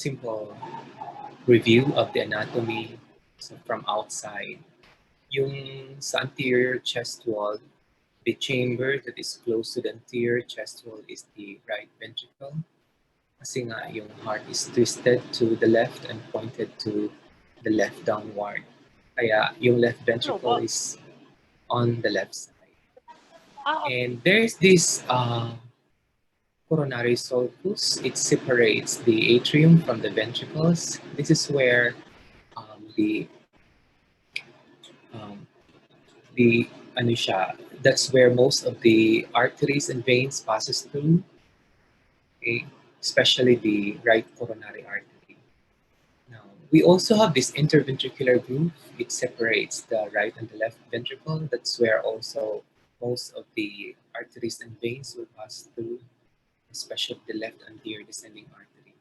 simple review of the anatomy. So from outside, yung sa anterior chest wall, the chamber that is close to the anterior chest wall is the right ventricle. Kasi nga yung heart is twisted to the left and pointed to the left downward. Kaya yung left ventricle is on the left side. And there's this coronary sulcus. It separates the atrium from the ventricles. This is where ano siya, that's where most of the arteries and veins passes through, okay? Especially the right coronary artery. Now, we also have this interventricular groove. It separates the right and the left ventricle. That's where also most of the arteries and veins will pass through, especially the left anterior descending artery.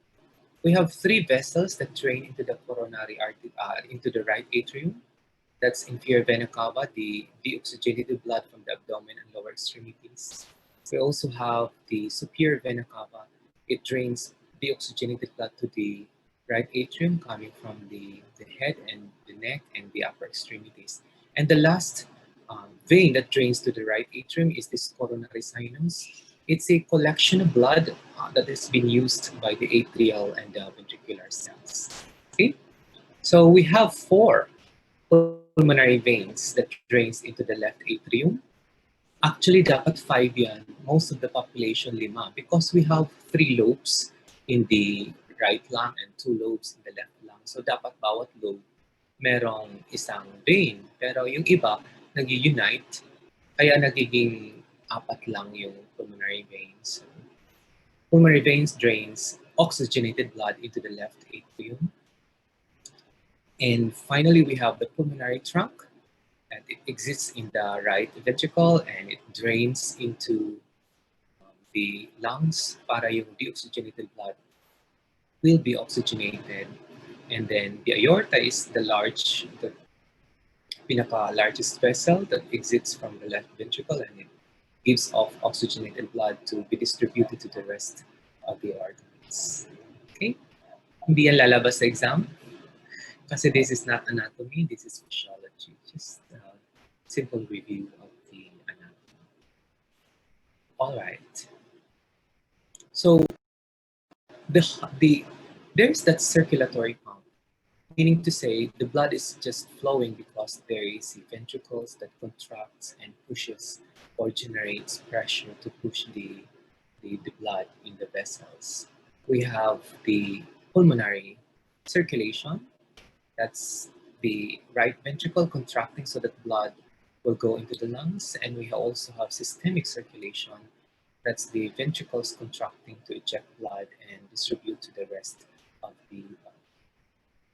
We have three vessels that drain into the coronary artery, into the right atrium. That's inferior vena cava, the deoxygenated blood from the abdomen and lower extremities. We also have the superior vena cava. It drains deoxygenated blood to the right atrium coming from the head and the neck and the upper extremities. And the last vein that drains to the right atrium is this coronary sinus. It's a collection of blood that has been used by the atrial and the ventricular cells. Okay, so we have four pulmonary veins that drains into the left atrium. Actually, dapat 5 yan. Most of the population 5 because we have 3 lobes in the right lung and 2 lobes in the left lung. So dapat bawat lobe merong isang vein. Pero yung iba nag-unite, kaya nagiging 4 lang yung pulmonary veins. Pulmonary veins drains oxygenated blood into the left atrium. And finally, we have the pulmonary trunk, and it exists in the right ventricle, and it drains into the lungs para yung deoxygenated blood will be oxygenated. And then the aorta is the pinaka-largest vessel that exits from the left ventricle, and it gives off oxygenated blood to be distributed to the rest of the organs. Okay? Hindi yan lalabas sa exam. Kasi this is not anatomy, this is physiology. Just a simple review of the anatomy. All right. So there's that circulatory pump, meaning to say the blood is just flowing because there is the ventricles that contracts and pushes or generates pressure to push the blood in the vessels. We have the pulmonary circulation. That's the right ventricle contracting so that blood will go into the lungs. And we also have systemic circulation. That's the ventricles contracting to eject blood and distribute to the rest of the body.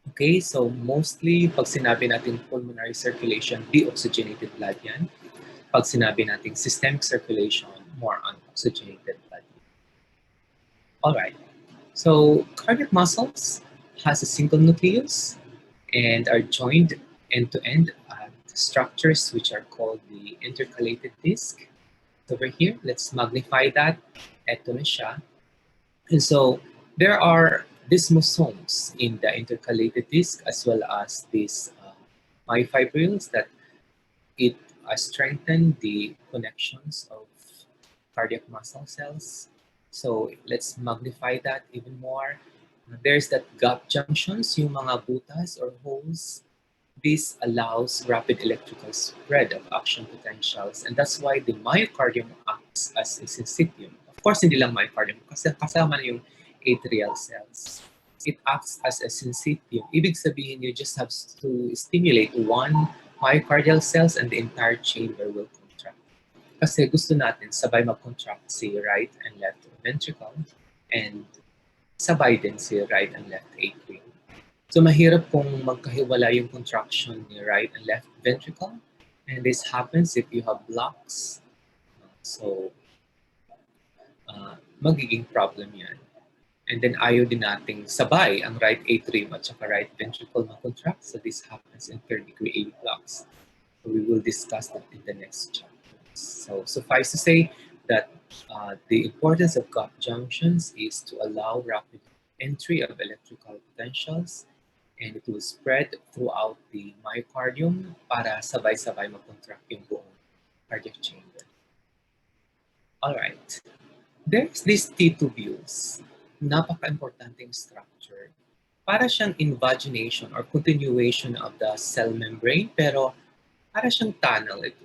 Okay, so mostly pag sinabi natin pulmonary circulation, deoxygenated blood yan. Pag sinabi natin systemic circulation, more on oxygenated blood. All right, so cardiac muscles has a single nucleus and are joined end-to-end at structures which are called the intercalated disc. Over here, let's magnify that. Ito na siya. And so there are desmosomes in the intercalated disc as well as these myofibrils that it strengthen the connections of cardiac muscle cells. So let's magnify that even more. There's that gap junctions, yung mga butas or holes. This allows rapid electrical spread of action potentials, and that's why the myocardium acts as a syncytium. Of course, hindi lang myocardium, kasi kasama na yung atrial cells. It acts as a syncytium. Ibig sabihin, you just have to stimulate one myocardial cells and the entire chamber will contract. Kasi gusto natin sabay mag-contract si right and left ventricle, and sabay din si right and left atrium. So mahirap kung magkahiwala yung contraction ni right and left ventricle, and this happens if you have blocks. So magiging problem yan. And then ayaw din nating sabay ang right atrium at saka right ventricle mag-contract. So this happens in third-degree AV blocks. So we will discuss that in the next chapter. So suffice to say that the importance of gap junctions is to allow rapid entry of electrical potentials, and it will spread throughout the myocardium para sabay-sabay mag-contract yung buong cardiac chamber. Alright, there's these T-tubules. Napaka-importanting structure. Para siyang invagination or continuation of the cell membrane, pero para siyang tunnel. It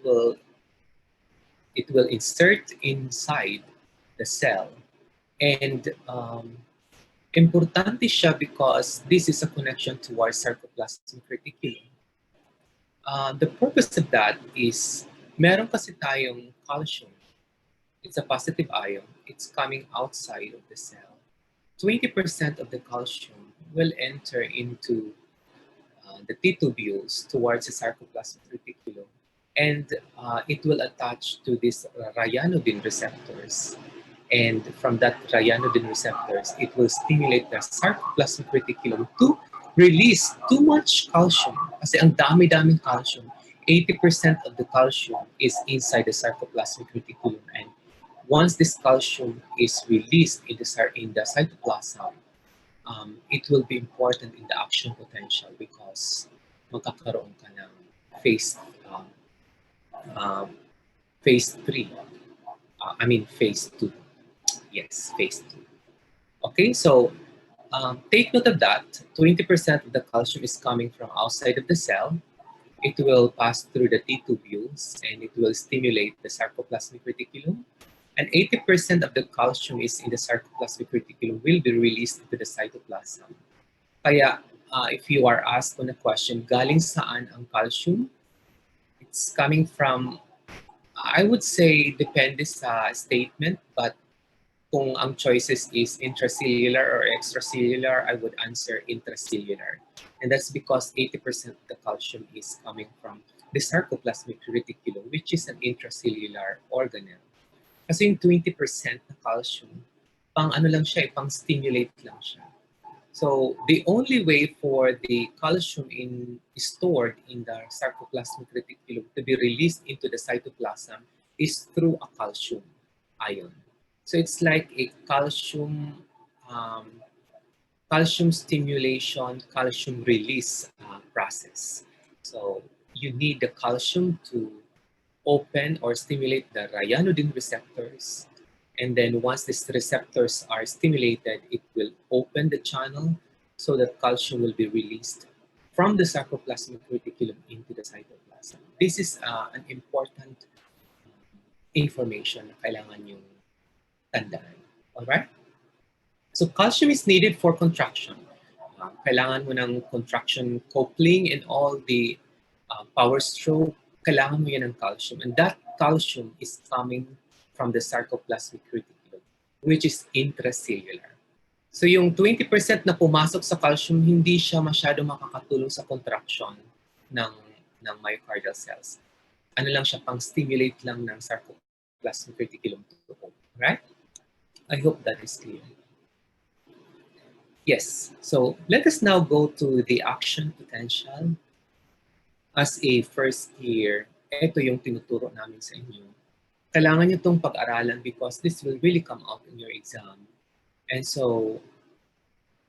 will insert inside the cell. And importante siya because this is a connection towards sarcoplasmic reticulum. The purpose of that is, meron kasi tayong calcium. It's a positive ion. It's coming outside of the cell. 20% of the calcium will enter into the T-tubules towards the sarcoplasmic reticulum, and it will attach to these ryanodine receptors. And from that ryanodine receptors, it will stimulate the sarcoplasmic reticulum to release too much calcium. Kasi ang dami-daming calcium. 80% of the calcium is inside the sarcoplasmic reticulum. And once this calcium is released in the cytoplasm, it will be important in the action potential because magkakaroon ka ng phase 3. Phase 2. Yes, phase 2. Okay, so take note of that. 20% of the calcium is coming from outside of the cell. It will pass through the T-tubules and it will stimulate the sarcoplasmic reticulum. And 80% of the calcium is in the sarcoplasmic reticulum will be released to the cytoplasm. Kaya if you are asked on a question, galing saan ang calcium? It's coming from, I would say, depende sa statement, but kung ang choices is intracellular or extracellular, I would answer intracellular. And that's because 80% of the calcium is coming from the sarcoplasmic reticulum, which is an intracellular organelle. Kasi yung 20% na calcium, pang ano lang siya, pang stimulate lang siya. So the only way for the calcium stored in the sarcoplasmic reticulum to be released into the cytoplasm is through a calcium ion. So it's like a calcium stimulation, calcium release process. So you need the calcium to open or stimulate the ryanodine receptors. And then once these receptors are stimulated, it will open the channel so that calcium will be released from the sarcoplasmic reticulum into the cytoplasm. This is an important information na kailangan yung tandaan. Alright? So calcium is needed for contraction. Kailangan mo ng contraction coupling and all the power stroke. Kailangan mo yan ng calcium. And that calcium is coming from the sarcoplasmic reticulum, which is intracellular. So yung 20% na pumasok sa calcium, hindi siya masyado makakatulong sa contraction ng myocardial cells. Ano lang siya, pang-stimulate lang ng sarcoplasmic reticulum to open. Right? I hope that is clear. Yes, so let us now go to the action potential. As a first year, ito yung tinuturo namin sa inyo. Kailangan nyo itong pag-aralan because this will really come out in your exam. And so,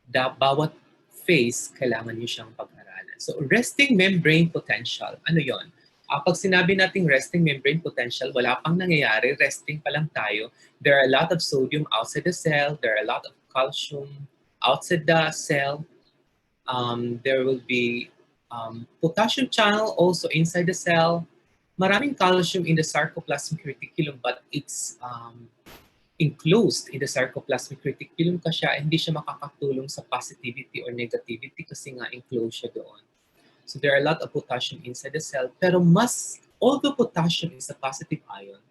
bawat phase, kailangan nyo siyang pag-aralan. So, resting membrane potential, ano yon? Pag sinabi nating resting membrane potential, wala pang nangyayari, resting pa lang tayo. There are a lot of sodium outside the cell, there are a lot of calcium outside the cell. There will be potassium channel also inside the cell. Maraming calcium in the sarcoplasmic reticulum, but it's enclosed in the sarcoplasmic reticulum kasi hindi siya makakatulong sa positivity or negativity kasi nga enclosed siya doon. So there are a lot of potassium inside the cell, pero although potassium is a positive ion,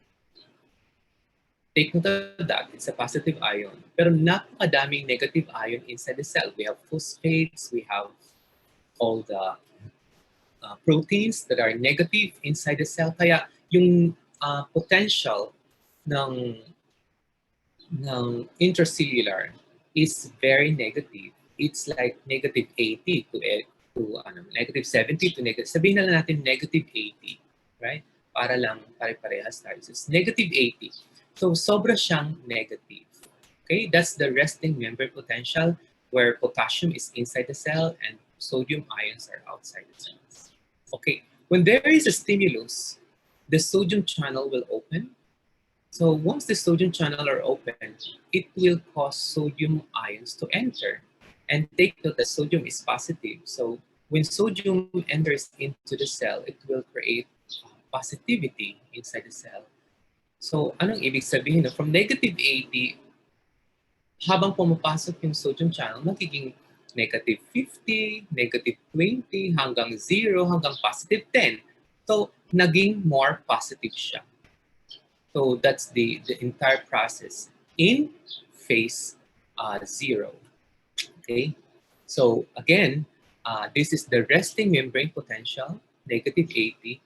take note of that, it's a positive ion, pero napakadaming negative ion inside the cell. We have phosphates, we have all the proteins that are negative inside the cell. Kaya yung potential ng intracellular is very negative. It's like negative 80 to negative 70 to negative, sabihin na lang natin negative 80, right? Para lang pare-parehas tayo. So it's negative 80. So sobra siyang negative. Okay, that's the resting membrane potential. where potassium is inside the cell and sodium ions are outside the cells. Okay, when there is a stimulus, the sodium channel will open. So once the sodium channel are open, it will cause sodium ions to enter. And take note that sodium is positive. So when sodium enters into the cell, it will create positivity inside the cell. So anong ibig sabihin? From negative 80, habang pumapasok yung sodium channel, magiging negative 50, negative 20, hanggang 0, hanggang positive 10. So naging more positive siya. So that's the entire process in phase 0. Okay, so again, this is the resting membrane potential, negative 80,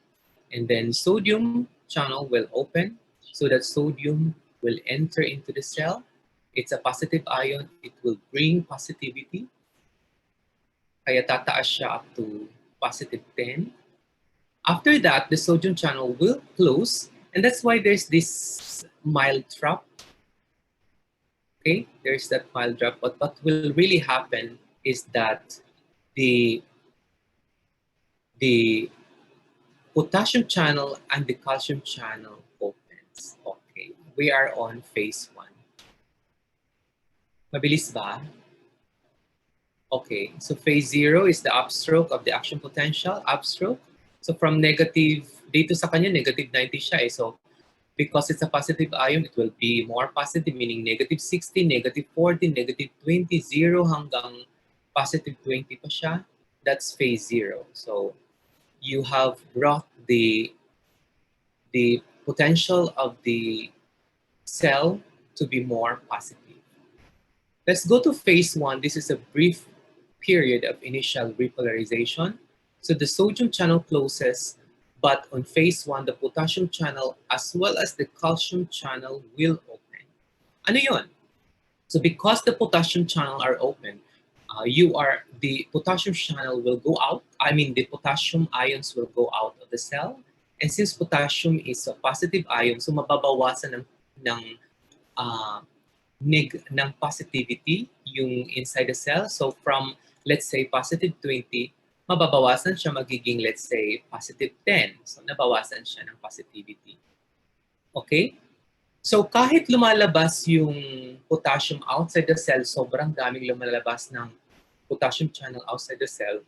and then sodium channel will open so that sodium will enter into the cell. It's a positive ion, it will bring positivity. Kaya tataas siya up to positive 10. After that, the sodium channel will close, and that's why there's this mild drop. Okay, there's that mild drop, but what will really happen is that the potassium channel and the calcium channel opens. Okay, we are on phase 1. Mabilis ba? Okay, so phase 0 is the upstroke of the action potential, upstroke. So from negative, dito sa kanya, negative 90 siya eh. So because it's a positive ion, it will be more positive, meaning negative 60, negative 40, negative 20, 0 hanggang positive 20 pa siya. That's phase 0. So you have brought the potential of the cell to be more positive. Let's go to phase 1. This is a brief period of initial repolarization. So the sodium channel closes, but on phase 1, the potassium channel as well as the calcium channel will open. Ano yun? So because the potassium channel are open, the potassium channel will go out. I mean, the potassium ions will go out of the cell. And since potassium is a positive ion, so mababawasan ng positivity yung inside the cell. So from, let's say, positive 20, mababawasan siya magiging, let's say, positive 10. So nabawasan siya ng positivity. Okay? So kahit lumalabas yung potassium outside the cell, sobrang daming lumalabas ng potassium channel outside the cell.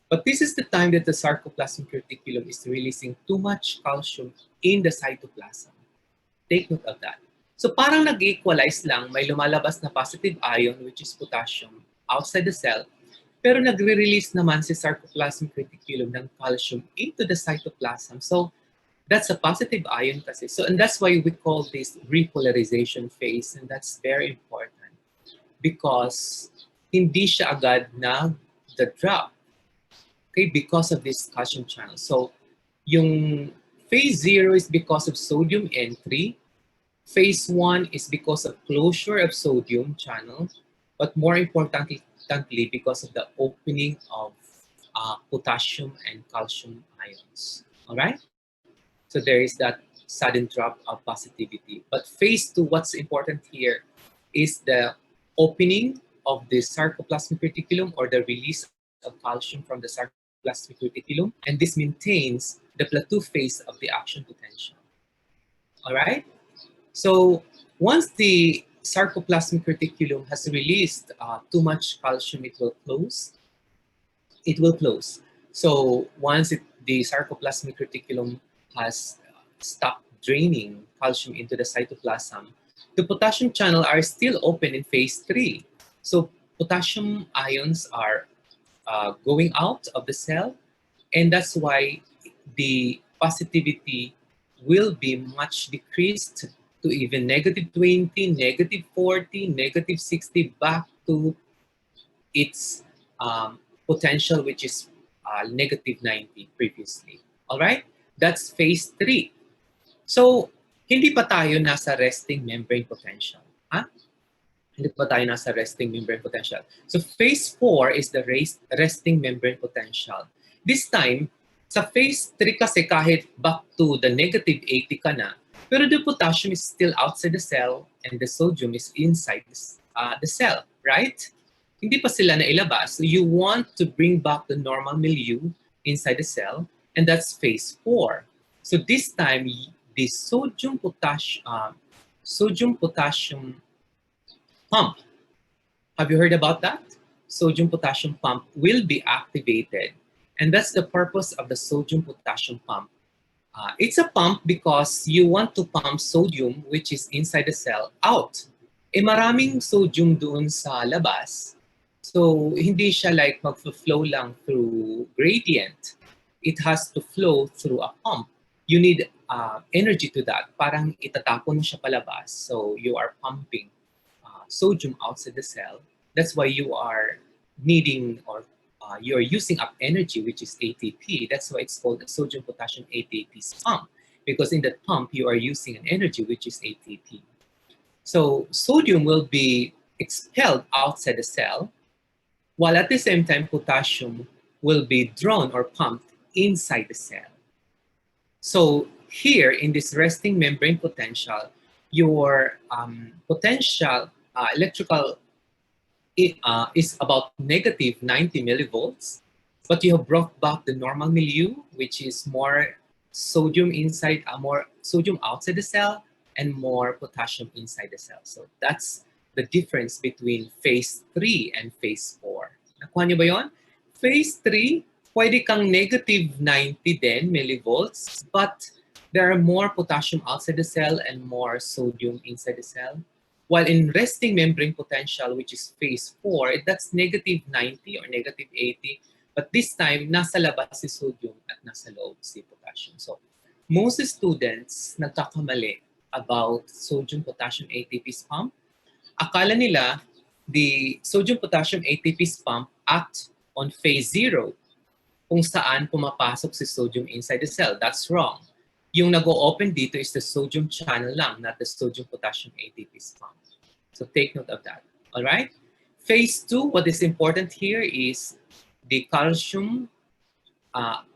But this is the time that the sarcoplasmic reticulum is releasing too much calcium in the cytoplasm. Take note of that. So parang nag-equalize lang, may lumalabas na positive ion, which is potassium, outside the cell, pero nagre-release naman si sarcoplasmic reticulum ng calcium into the cytoplasm. So that's a positive ion kasi. So, and that's why we call this repolarization phase, and that's very important because hindi siya agad nag-drop, okay, because of this calcium channel. So yung phase 0 is because of sodium entry. Phase 1 is because of closure of sodium channel, but more importantly, because of the opening of potassium and calcium ions. All right? So there is that sudden drop of positivity. But phase 2, what's important here is the opening of the sarcoplasmic reticulum or the release of calcium from the sarcoplasmic reticulum, and this maintains the plateau phase of the action potential. All right? So once the sarcoplasmic reticulum has released too much calcium, it will close. It will close. So once the sarcoplasmic reticulum has stopped draining calcium into the cytoplasm, the potassium channel are still open in phase 3. So potassium ions are going out of the cell, and that's why the positivity will be much decreased to even negative 20, negative 40, negative 60, back to its potential, which is negative 90 previously. All right? That's phase 3. So, hindi pa tayo nasa resting membrane potential. Huh? Hindi pa tayo nasa resting membrane potential. So, phase 4 is the resting membrane potential. This time, sa phase 3 kasi kahit back to the negative 80 ka na, pero the potassium is still outside the cell and the sodium is inside the cell, right? Hindi pa sila nailabas. So you want to bring back the normal milieu inside the cell, and that's phase 4. So this time, the sodium potassium pump. Have you heard about that? Sodium potassium pump will be activated, and that's the purpose of the sodium potassium pump. It's a pump because you want to pump sodium, which is inside the cell, out. Eh maraming sodium doon sa labas. So hindi siya like mag-flow lang through gradient. It has to flow through a pump. You need energy to that. Parang itatapon mo siya palabas. So you are pumping sodium outside the cell. That's why you are needing or you're using up energy, which is ATP. That's why it's called a sodium potassium ATP pump, because in that pump you are using an energy, which is ATP. So sodium will be expelled outside the cell, while at the same time potassium will be drawn or pumped inside the cell. So here in this resting membrane potential, your potential electrical is about negative 90 millivolts, but you have brought back the normal milieu, which is more sodium inside, more sodium outside the cell, and more potassium inside the cell. So that's the difference between phase 3 and phase 4. Nakuha niyo ba yun? Phase 3, pwede kang negative 90 din millivolts, but there are more potassium outside the cell and more sodium inside the cell. While in resting membrane potential, which is phase 4, that's negative 90 or negative 80. But this time, nasa labas si sodium at nasa loob si potassium. So most students nagkakamali about sodium potassium ATP pump. Akala nila the sodium potassium ATP pump act on phase 0 kung saan pumapasok si sodium inside the cell. That's wrong. Yung nag-o-open dito is the sodium channel lang, not the sodium potassium ATP pump. So take note of that. All right. Phase 2, what is important here is the calcium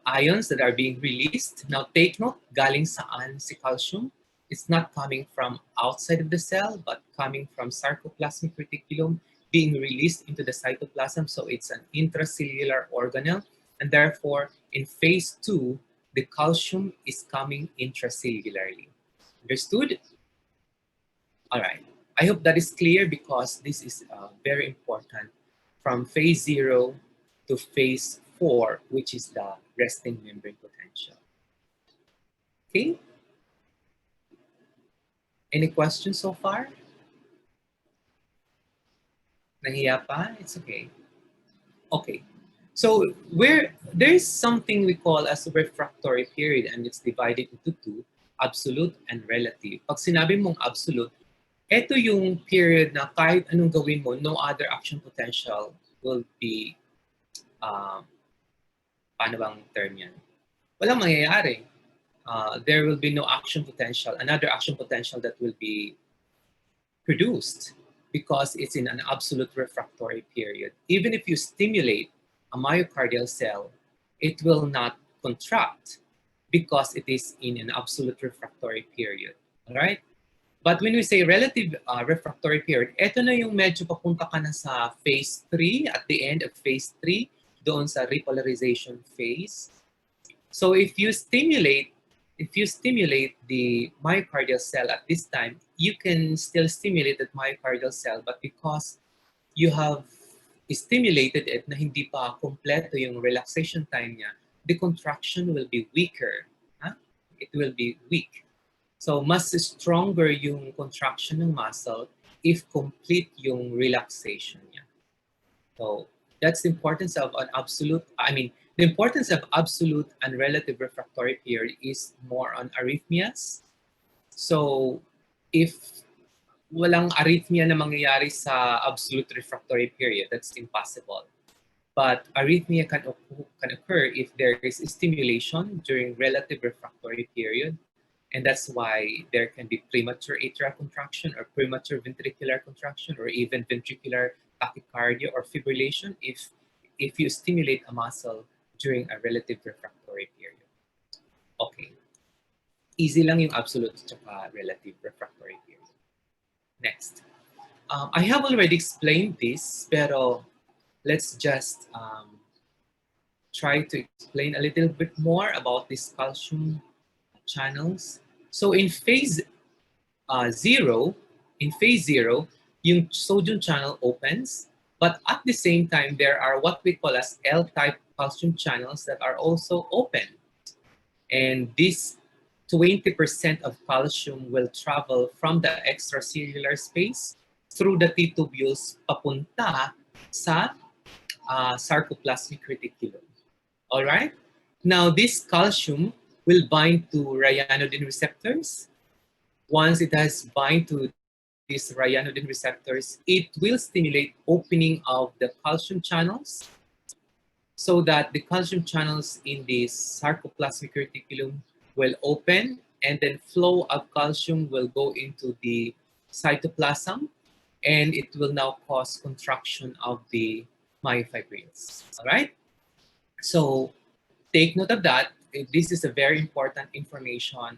ions that are being released. Now take note, galing saan si calcium? It's not coming from outside of the cell, but coming from sarcoplasmic reticulum being released into the cytoplasm. So it's an intracellular organelle. And therefore, in phase 2, the calcium is coming intracellularly. Understood? All right. I hope that is clear because this is very important from phase 0 to phase 4, which is the resting membrane potential. Okay? Any questions so far? Nahiya pa? It's okay. Okay. So there is something we call as a refractory period, and it's divided into two, absolute and relative. Pag sinabi mong absolute, ito yung period na kahit anong gawin mo, no other action potential will be, paano bang term yan? Walang mangyayari. There will be no action potential, another action potential that will be produced because it's in an absolute refractory period. Even if you stimulate a myocardial cell, it will not contract because it is in an absolute refractory period. All right? But when we say relative refractory period, ito na yung medyo papunta ka na sa phase 3, at the end of phase 3, doon sa repolarization phase. So if you stimulate the myocardial cell at this time, you can still stimulate that myocardial cell, but because you have stimulated it na hindi pa kompleto yung relaxation time niya, the contraction will be weaker. Huh? It will be weak. So mas stronger yung contraction ng muscle if complete yung relaxation niya. So that's the importance of an absolute, the importance of absolute and relative refractory period is more on arrhythmias. So if walang arrhythmia na mangyayari sa absolute refractory period, that's impossible. But arrhythmia can occur if there is stimulation during relative refractory period. And that's why there can be premature atrial contraction or premature ventricular contraction or even ventricular tachycardia or fibrillation if you stimulate a muscle during a relative refractory period. Okay. Easy lang yung absolute at relative refractory period. Next. I have already explained this, pero let's just try to explain a little bit more about these calcium channels. So zero, in phase zero, yung sodium channel opens, but at the same time, there are what we call as L-type calcium channels that are also open. And this 20% of calcium will travel from the extracellular space through the T-tubules papunta sa sarcoplasmic reticulum. All right? Now, this calcium will bind to ryanodine receptors. Once it has bind to these ryanodine receptors, it will stimulate opening of the calcium channels so that the calcium channels in the sarcoplasmic reticulum will open, and then flow of calcium will go into the cytoplasm, and it will now cause contraction of the myofibrils. All right? So take note of that. This is a very important information.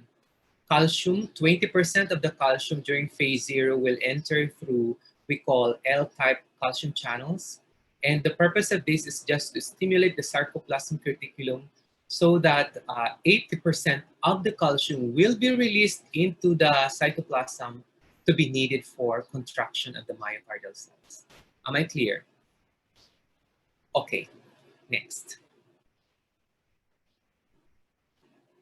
Calcium, 20% of the calcium during phase zero will enter through we call L-type calcium channels. And the purpose of this is just to stimulate the sarcoplasmic reticulum so that 80% of the calcium will be released into the cytoplasm to be needed for contraction of the myocardial cells. Am I clear? Okay, next.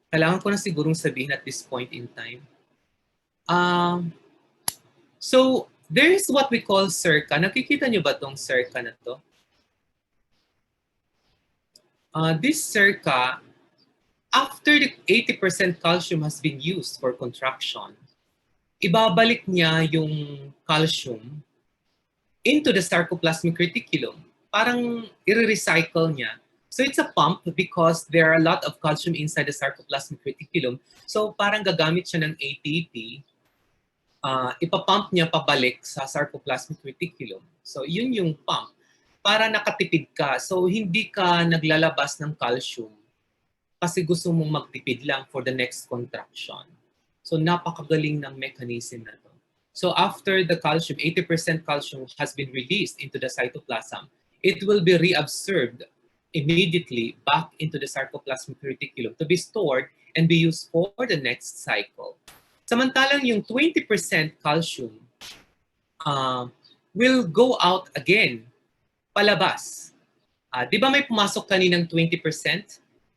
Kailangan ko na sigurong sabihin at this point in time. So, there is what we call circa. Nakikita niyo ba tong circa na to? This circa, after the 80% calcium has been used for contraction, ibabalik niya yung calcium into the sarcoplasmic reticulum. Parang i-recycle niya. So it's a pump because there are a lot of calcium inside the sarcoplasmic reticulum. So parang gagamit siya ng ATP, ipapump niya pabalik sa sarcoplasmic reticulum. So yun yung pump. Para nakatipid ka. So hindi ka naglalabas ng calcium kasi gusto mong magtipid lang for the next contraction. So napakagaling ng mechanism na to. So after the calcium, 80% calcium has been released into the cytoplasm, it will be reabsorbed immediately back into the sarcoplasmic reticulum to be stored and be used for the next cycle. Samantalang yung 20% calcium will go out again, palabas. Di ba may pumasok kaninang 20%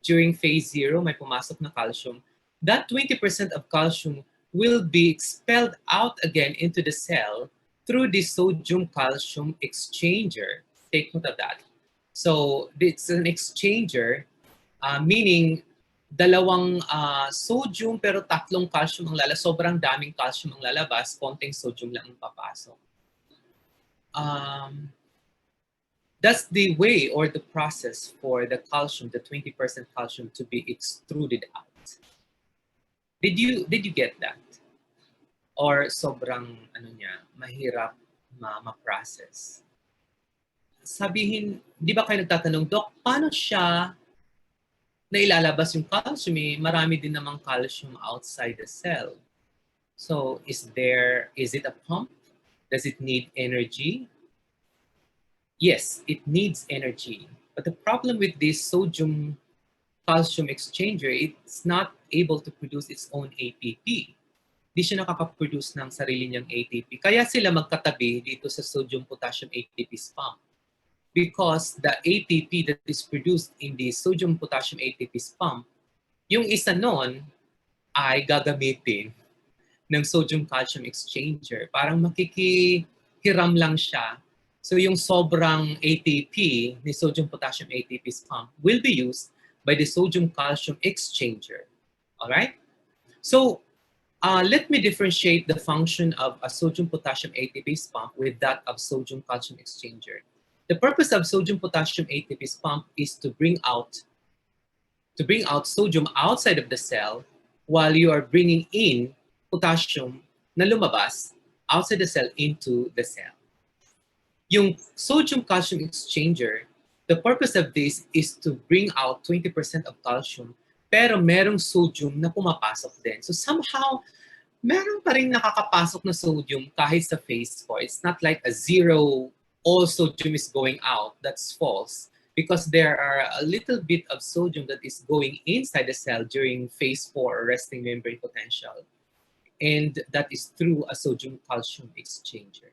during phase zero, may pumasok na calcium? That 20% of calcium will be expelled out again into the cell through the sodium-calcium exchanger. Take note of that. So it's an exchanger, meaning dalawang sodium pero tatlong calcium ang lalabas. Sobrang daming calcium ang lalabas, konting sodium lang ang papasok. That's the way or the process for the calcium, the 20% calcium, to be extruded out. Did you get that? Or sobrang mahirap ma-process? Sabihin, di ba kayo nagtatanong, Doc, paano siya nailalabas yung calcium? Marami din namang calcium outside the cell. So is it a pump? Does it need energy? Yes, it needs energy. But the problem with this sodium-calcium exchanger, it's not able to produce its own ATP. Hindi siya nakaka-produce ng sarili niyang ATP. Kaya sila magkatabi dito sa sodium-potassium ATP pump. Because the ATP that is produced in the sodium-potassium ATP pump, yung isa nun ay gagamitin ng sodium-calcium exchanger. Parang makikihiram lang siya. So yung sobrang ATP ni sodium-potassium ATP pump will be used by the sodium-calcium exchanger. All right? So let me differentiate the function of a sodium-potassium ATP pump with that of sodium-calcium exchanger. The purpose of sodium-potassium ATP pump is to bring out sodium outside of the cell while you are bringing in potassium na lumabas outside the cell into the cell. Yung sodium-calcium exchanger, the purpose of this is to bring out 20% of calcium, pero merong sodium na pumapasok din. So somehow, meron pa rin nakakapasok na sodium kahit sa phase 4. It's not like a zero all sodium is going out. That's false, because there are a little bit of sodium that is going inside the cell during phase 4 or resting membrane potential. And that is through a sodium calcium exchanger.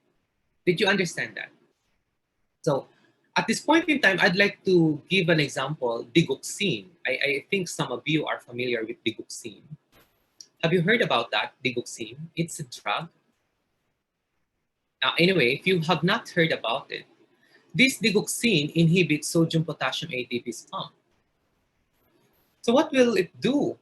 Did you understand that? So at this point in time, I'd like to give an example, digoxin. I think some of you are familiar with digoxin. Have you heard about that, digoxin? It's a drug. Anyway, if you have not heard about it, this digoxin inhibits sodium-potassium ATPase pump. So what will it do?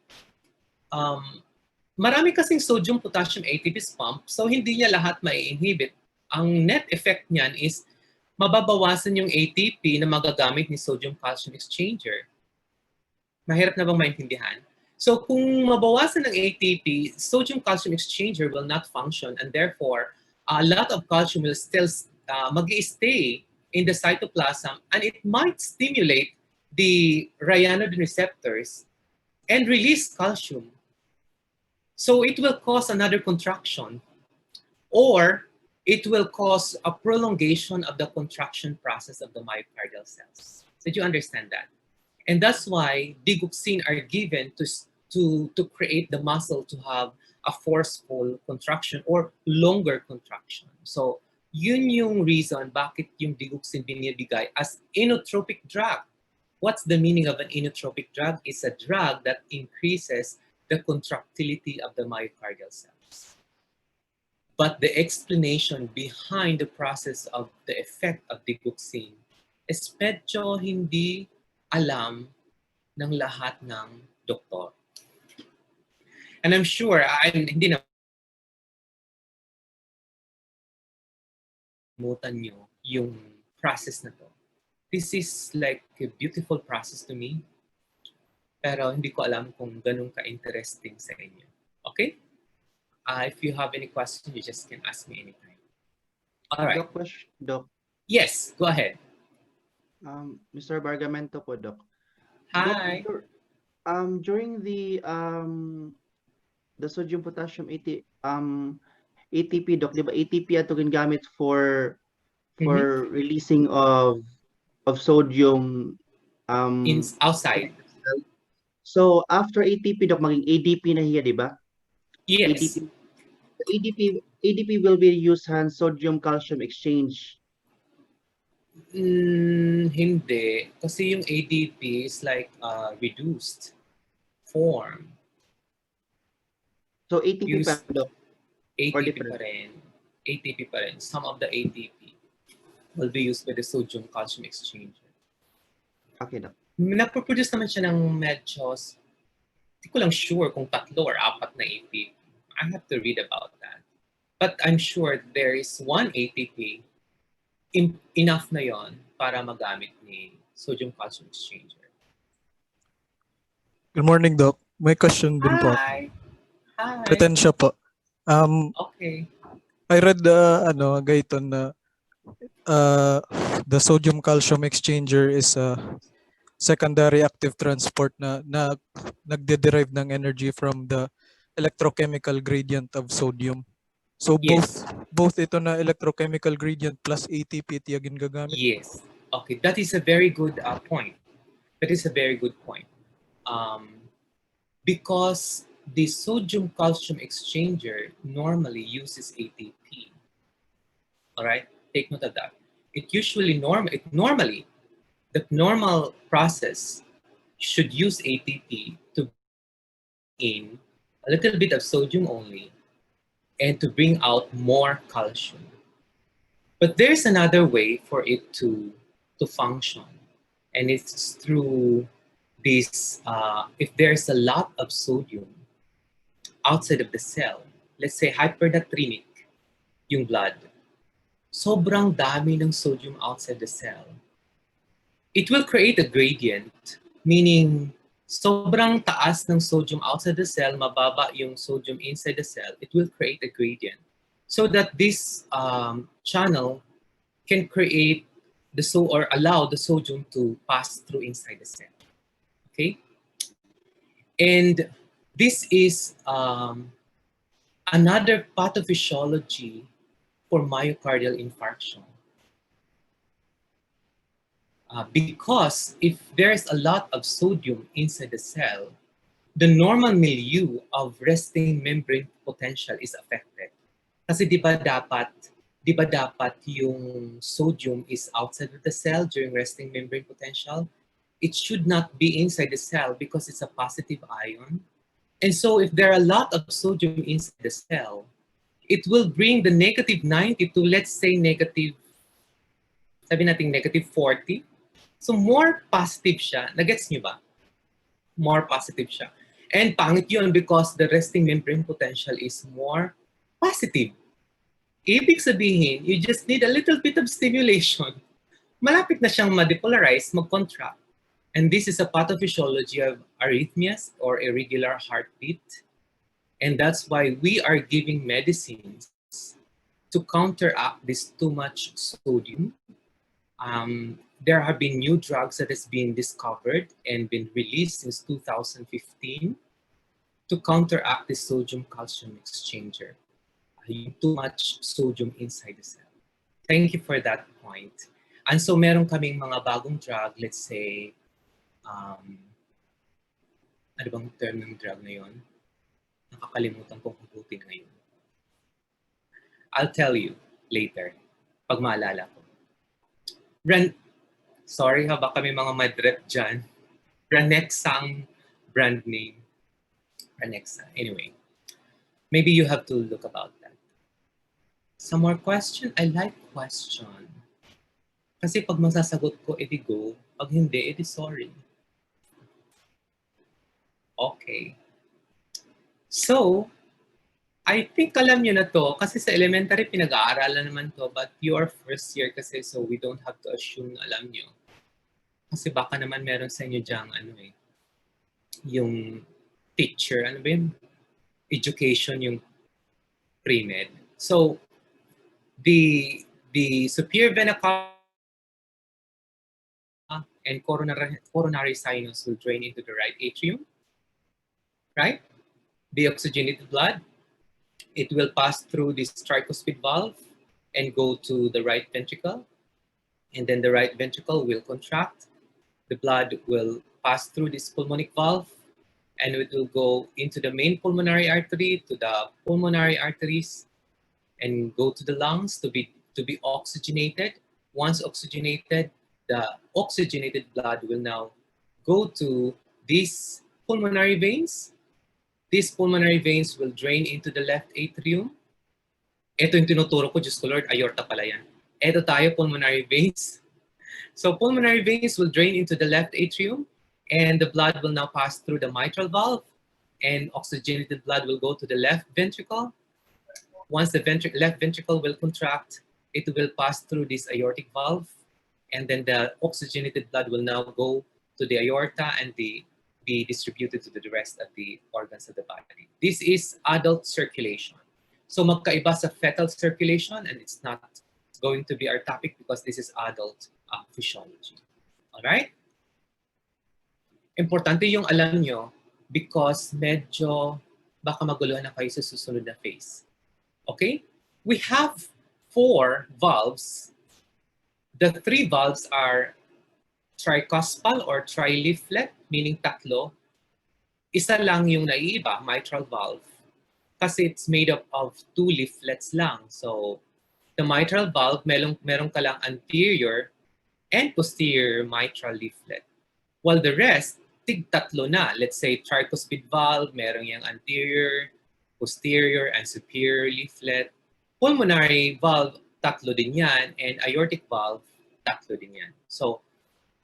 Marami kasing sodium-potassium ATPase pump, so hindi niya lahat mai-inhibit. Ang net effect niyan is mababawasan yung ATP na magagamit ni sodium-calcium exchanger. Mahirap na bang maintindihan? So kung mabawasan ng ATP, sodium-calcium exchanger will not function, and therefore, a lot of calcium will still mag-stay in the cytoplasm, and it might stimulate the ryanodine receptors and release calcium. So it will cause another contraction, or it will cause a prolongation of the contraction process of the myocardial cells. Did you understand that? And that's why digoxin are given to create the muscle to have a forceful contraction or longer contraction. So yun yung reason bakit yung digoxin binibigay as inotropic drug. What's the meaning of an inotropic drug? It's a drug that increases the contractility of the myocardial cells. But the explanation behind the process of the effect of digoxin is medyo hindi alam ng lahat ng doktor. And I'm sure, hindi na mutan nyo yung process na to. This is like a beautiful process to me, pero hindi ko alam kung ganun ka-interesting sa inyo. Okay? If you have any question, you just can ask me anytime. All right. Doc. Yes, go ahead. Mr. Bargamento po, Doc. Hi. Doc, during the sodium potassium ATP, Doc, di ba ATP ato ginagamit for releasing of sodium outside. So after ATP, Doc, maging ADP na hiya, di ba? Yes. ADP will be used on sodium calcium exchange. Hindi. Kasi yung ADP is like reduced form. So ATP pa, Doc? ATP pa rin. ATP pa rin. Some of the ATP will be used by the sodium calcium exchanger. Okay, Doc. Naproproduce naman siya ng medyo, hindi ko lang sure kung 3 or 4 na ATP. I have to read about that. But I'm sure there is 1 ATP enough na yon para magamit ni sodium calcium exchanger. Good morning, Doc. May question din po. Hi. Pretensya po. Okay. I read gayton na the sodium calcium exchanger is a secondary active transport na nagde-derive ng energy from the electrochemical gradient of sodium. So yes. both ito na electrochemical gradient plus ATP tiyagin gagamit. Yes. Okay, that is a very good point. That is a very good point. Because the sodium calcium exchanger normally uses ATP. All right, take note of that. Normally, the normal process should use ATP to bring in a little bit of sodium only and to bring out more calcium. But there's another way for it to function, and it's through this, if there's a lot of sodium outside of the cell, let's say hypernatremic yung blood, sobrang dami ng sodium outside the cell, it will create a gradient, meaning sobrang taas ng sodium outside the cell, mababa yung sodium inside the cell. It will create a gradient so that this channel can create or allow the sodium to pass through inside the cell. Okay? And this is another pathophysiology for myocardial infarction. Because if there's a lot of sodium inside the cell, the normal milieu of resting membrane potential is affected. Kasi di ba dapat yung sodium is outside of the cell during resting membrane potential? It should not be inside the cell because it's a positive ion. And so if there are a lot of sodium inside the cell, it will bring the negative 90 to, let's say, negative, sabi natin negative 40. So more positive siya. Nagets niyo ba? More positive siya. And pangit yun because the resting membrane potential is more positive. Ibig sabihin, you just need a little bit of stimulation. Malapit na siyang ma-depolarize, mag-contract. And this is a pathophysiology of arrhythmias or irregular heartbeat. And that's why we are giving medicines to counteract this too much sodium. There have been new drugs that has been discovered and been released since 2015 to counteract the sodium-calcium exchanger. Yung too much sodium inside the cell. Thank you for that point. And so meron kaming mga bagong drug, let's say, ano bang term ng drug na yun? Nakakalimutan kong hugutin ngayon. I'll tell you later, pag maalala ko. Sorry ha, baka may mga madrep dyan. Ranexang brand name. Ranexa. Anyway, maybe you have to look about that. Some more question? I like question. Kasi pag masasagot ko, edi go. Pag hindi, edi sorry. Okay. So, I think alam nyo na to kasi sa elementary pinag-aaralan naman to, but you are first year kasi so we don't have to assume na alam nyo. Kasi baka naman meron sa inyo dyang yung teacher, ano ba yun? Education, yung pre-med. So, the superior vena cava and coronary sinus will drain into the right atrium, right? The oxygenated blood, it will pass through this tricuspid valve and go to the right ventricle. And then the right ventricle will contract. The blood will pass through this pulmonic valve and it will go into the main pulmonary artery, to the pulmonary arteries, and go to the lungs to be oxygenated. Once oxygenated, the oxygenated blood will now go to these pulmonary veins. These pulmonary veins will drain into the left atrium. Ito yung tinuturo ko, Diyos ko Lord, aorta pala yan. Ito tayo, pulmonary veins. So pulmonary veins will drain into the left atrium and the blood will now pass through the mitral valve and oxygenated blood will go to the left ventricle. Once the left ventricle will contract, it will pass through this aortic valve and then the oxygenated blood will now go to the aorta and be distributed to the rest of the organs of the body. This is adult circulation. So magkaiba sa fetal circulation and it's not going to be our topic because this is adult physiology. All right? Importante yung alam nyo because medyo baka maguluhan na kayo sa susunod na phase. Okay? We have 4 valves. The 3 valves are tricuspal or tri-leaflet, meaning tatlo. Isa lang yung naiiba, mitral valve. Kasi it's made up of 2 leaflets lang. So, the mitral valve, meron ka lang anterior and posterior mitral leaflet. While the rest, tig-tatlo na. Let's say tricuspid valve, meron yung anterior, posterior, and superior leaflet. Pulmonary valve, tatlo din yan. And aortic valve, tatlo din yan. So,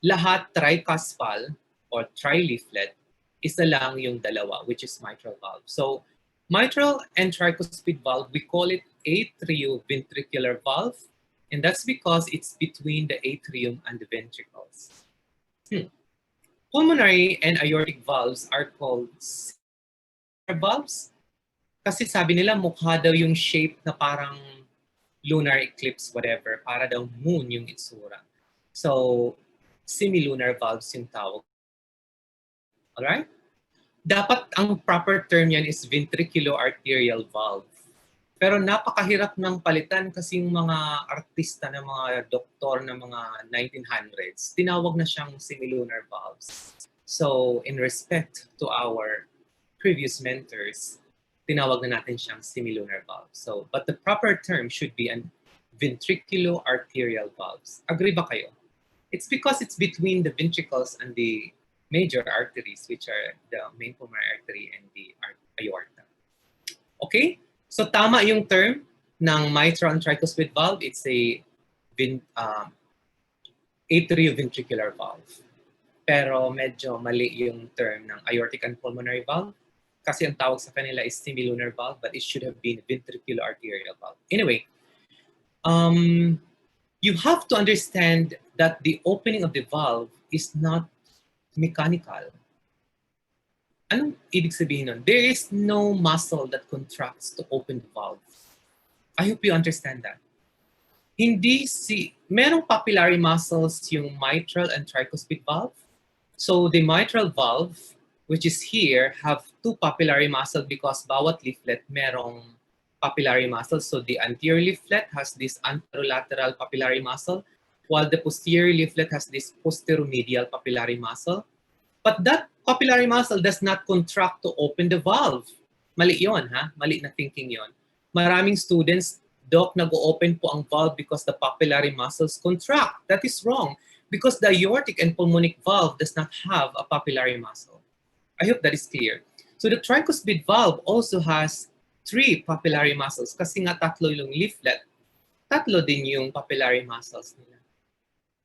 lahat tricuspal or tri-leaflet, isa lang yung dalawa, which is mitral valve. So, mitral and tricuspid valve, we call it atrioventricular valve. And that's because it's between the atrium and the ventricles. Pulmonary and aortic valves are called valves. Kasi sabi nila mukha daw yung shape na parang lunar eclipse, whatever. Para daw moon yung itsura. So, semilunar valves yung tawag. Alright? Dapat ang proper term yan is ventriculoarterial valve. Pero napakahirap ng palitan kasi yung mga artista ng mga doktor ng mga 1900s, tinawag na siyang semilunar valves. So, in respect to our previous mentors, tinawag na natin siyang semilunar valve. So, but the proper term should be an ventriculo-arterial valves. Agree ba kayo? It's because it's between the ventricles and the major arteries, which are the main pulmonary artery and the aorta. Okay? So, tama yung term ng mitral and tricuspid valve. It's a atrioventricular valve. Pero medyo mali yung term ng aortic and pulmonary valve kasi ang tawag sa kanila is semilunar valve, but it should have been ventricular arterial valve. Anyway, you have to understand that the opening of the valve is not mechanical. Anong ibig sabihin nun? There is no muscle that contracts to open the valve. I hope you understand that. Merong papillary muscles yung mitral and tricuspid valve. So the mitral valve, which is here, have two papillary muscles because bawat leaflet merong papillary muscle. So the anterior leaflet has this anterolateral papillary muscle, while the posterior leaflet has this posteromedial papillary muscle. But that papillary muscle does not contract to open the valve. Mali yun, ha? Mali na thinking yon. Maraming students, Doc, nag-open po ang valve because the papillary muscles contract. That is wrong because the aortic and pulmonic valve does not have a papillary muscle. I hope that is clear. So the tricuspid valve also has 3 papillary muscles kasi nga tatlo yung leaflet. Tatlo din yung papillary muscles nila.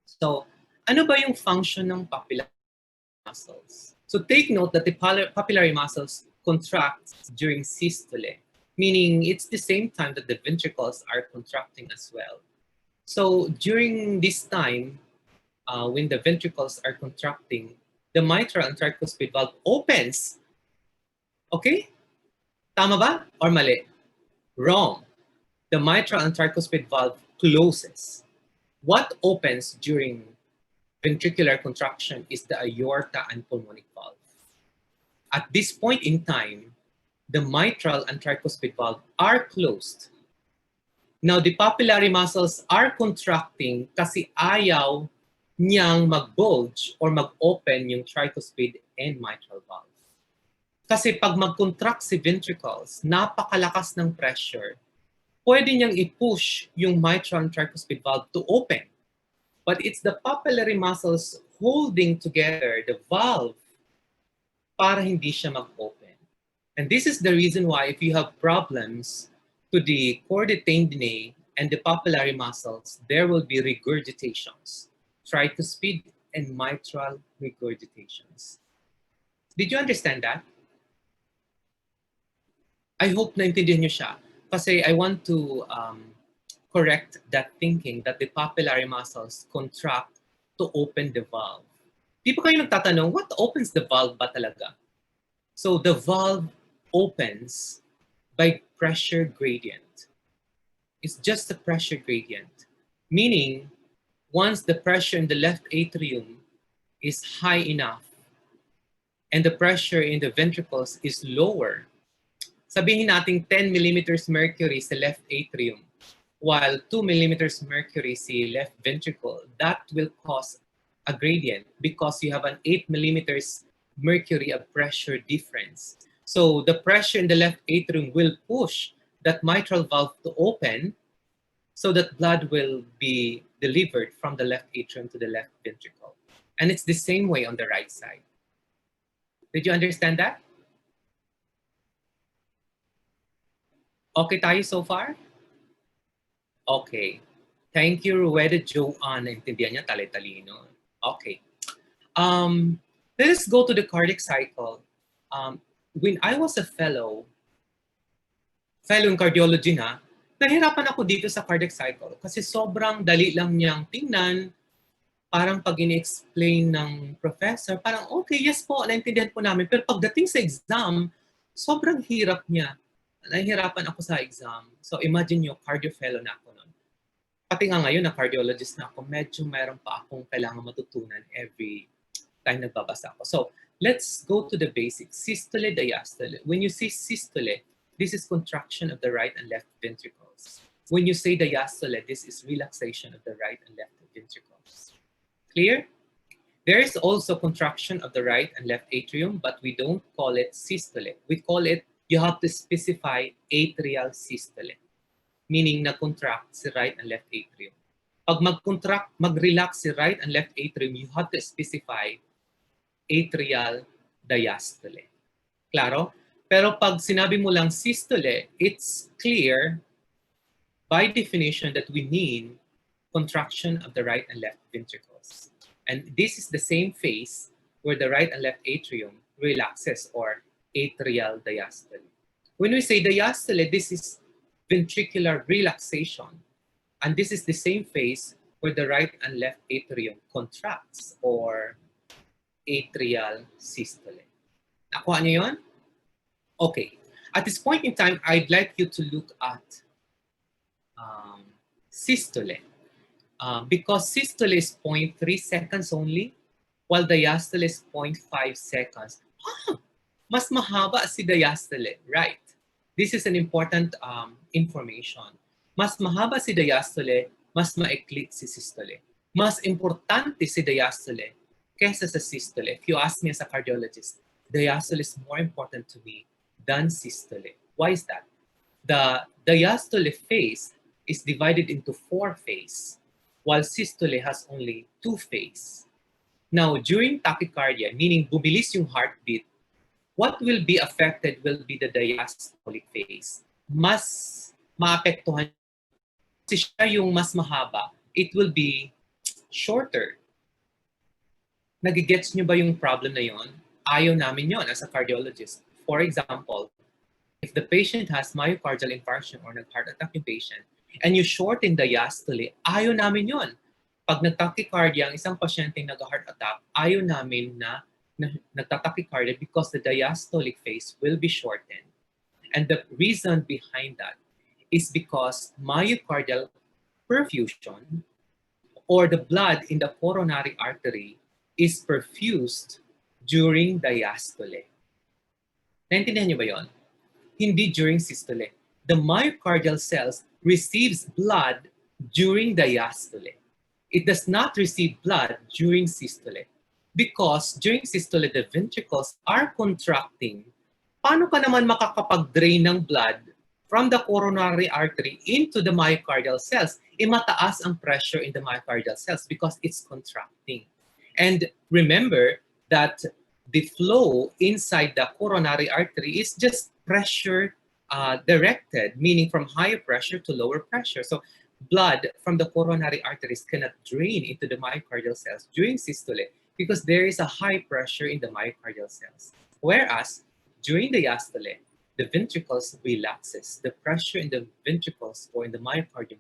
So, ano ba yung function ng papillary muscles? So take note that the papillary muscles contract during systole, meaning it's the same time that the ventricles are contracting as well. So during this time, when the ventricles are contracting, the mitral and tricuspid valve opens. Okay? Tama ba or mali? Wrong. The mitral and tricuspid valve closes. What opens during ventricular contraction is the aorta and pulmonic valve. At this point in time, the mitral and tricuspid valve are closed. Now, the papillary muscles are contracting kasi ayaw niyang mag-bulge or mag-open yung tricuspid and mitral valve. Kasi pag mag-contract si ventricles, napakalakas ng pressure, pwede niyang i-push yung mitral and tricuspid valve to open. But it's the papillary muscles holding together the valve para hindi siya mag-open. And this is the reason why if you have problems to the chordae tendineae and the papillary muscles, there will be regurgitations, tricuspid and mitral regurgitations. Did you understand that? I hope naintindihan niyo siya. Kasi I want to correct that thinking that the papillary muscles contract to open the valve. Di ba kayo nagtatanong, what opens the valve ba talaga? So the valve opens by pressure gradient. It's just a pressure gradient. Meaning, once the pressure in the left atrium is high enough and the pressure in the ventricles is lower, sabihin natin 10 millimeters mercury sa left atrium, while 2 millimeters mercury sa left ventricle, that will cause a gradient because you have an 8 millimeters mercury of pressure difference. So the pressure in the left atrium will push that mitral valve to open so that blood will be delivered from the left atrium to the left ventricle. And it's the same way on the right side. Did you understand that? Okay tayo so far? Okay. Thank you, Rueda Joanne. Naintindihan niya, tali-talino. Okay. Let us go to the cardiac cycle. When I was a fellow in cardiology na, nahirapan ako dito sa cardiac cycle kasi sobrang dali lang niyang tingnan. Parang pag in-explain ng professor, parang okay, yes po, naintindihan po namin. Pero pagdating sa exam, sobrang hirap niya. Nahihirapan ako sa exam. So imagine nyo, cardio fellow na ako nun. Pati nga ngayon na cardiologist na ako, medyo mayroon pa akong kailangan matutunan every time nagbabasa ako. So let's go to the basics. Systole, diastole. When you say systole, this is contraction of the right and left ventricles. When you say diastole, this is relaxation of the right and left ventricles. Clear? There is also contraction of the right and left atrium, but we don't call it systole. We call it, you have to specify atrial systole, meaning na-contract si right and left atrium. Pag mag-relax si right and left atrium, you have to specify atrial diastole. Klaro? Pero pag sinabi mo lang systole, it's clear by definition that we mean contraction of the right and left ventricles. And this is the same phase where the right and left atrium relaxes, or atrial diastole. When we say diastole, this is ventricular relaxation. And this is the same phase where the right and left atrium contracts, or atrial systole. Nakuha niyo yun? Okay. At this point in time, I'd like you to look at systole. Because systole is 0.3 seconds only, while diastole is 0.5 seconds. Mas mahaba si diastole, right? This is an important information. Mas mahaba si diastole, mas maikli si systole. Mas importante si diastole kesa sa systole. If you ask me as a cardiologist, diastole is more important to me than systole. Why is that? The diastole phase is divided into 4 phases, while systole has only 2 phases. Now, during tachycardia, meaning bumilis yung heartbeat, what will be affected will be the diastolic phase. Mas maapektuhan, kasi siya yung mas mahaba, it will be shorter. Nagigets nyo ba yung problem na yon? Ayaw namin yon as a cardiologist. For example, if the patient has myocardial infarction or nag-heart attack yung patient, and you shorten the diastole, ayaw namin yon. Pag nag-tachycardia ang isang pasyenteng nag-heart attack, ayaw namin na nagtatakycardia because the diastolic phase will be shortened. And the reason behind that is because myocardial perfusion, or the blood in the coronary artery, is perfused during diastole. Naintindihan niyo ba yon? Hindi during systole. The myocardial cells receives blood during diastole. It does not receive blood during systole. Because during systole, the ventricles are contracting. Paano ka naman makakapag-drain ng blood from the coronary artery into the myocardial cells? Mataas ang pressure in the myocardial cells because it's contracting. And remember that the flow inside the coronary artery is just pressure directed, meaning from higher pressure to lower pressure. So blood from the coronary arteries cannot drain into the myocardial cells during systole because there is a high pressure in the myocardial cells. Whereas during diastole, the ventricles relaxes. The pressure in the ventricles or in the myocardium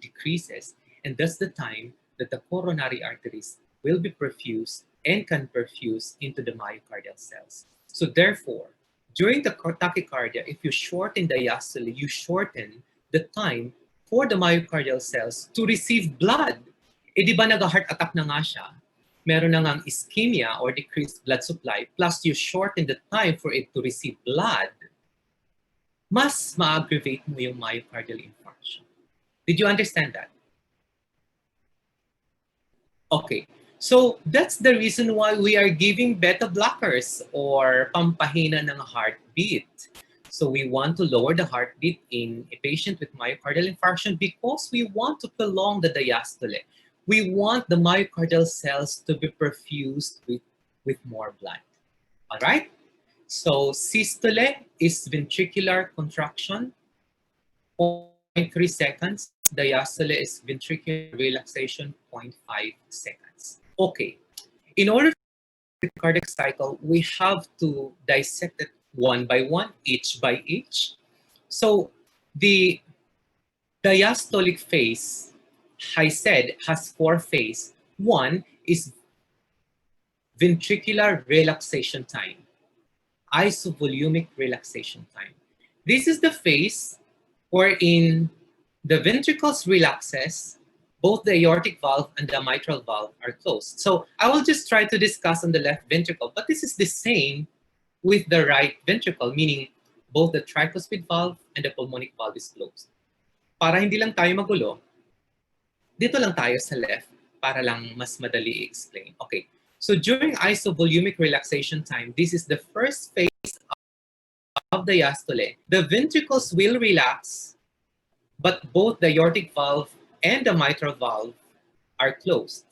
decreases, and that's the time that the coronary arteries will be perfused and can perfuse into the myocardial cells. So therefore, during the tachycardia, if you shorten diastole, you shorten the time for the myocardial cells to receive blood. Di ba nag-heart attack na nga siya? Meron na ngang ischemia or decreased blood supply, plus you shorten the time for it to receive blood, mas ma-aggravate mo yung myocardial infarction. Did you understand that? Okay. So that's the reason why we are giving beta blockers or pampahina ng heartbeat. So we want to lower the heartbeat in a patient with myocardial infarction because we want to prolong the diastole. We want the myocardial cells to be perfused with more blood. All right? So systole is ventricular contraction, 0.3 seconds. Diastole is ventricular relaxation, 0.5 seconds. Okay, in order to the cardiac cycle, we have to dissect it one by one, each by each. So the diastolic phase, I said, has 4 phases. One is ventricular relaxation time, isovolumic relaxation time. This is the phase wherein the ventricles relaxes, both the aortic valve and the mitral valve are closed. So I will just try to discuss on the left ventricle, but this is the same with the right ventricle, meaning Both the tricuspid valve and the pulmonic valve is closed. Para hindi lang tayo magulo, dito lang tayo sa left para lang mas madali i-explain. Okay, so during isovolumic relaxation time, this is the first phase of the diastole. The ventricles will relax, but both the aortic valve and the mitral valve are closed.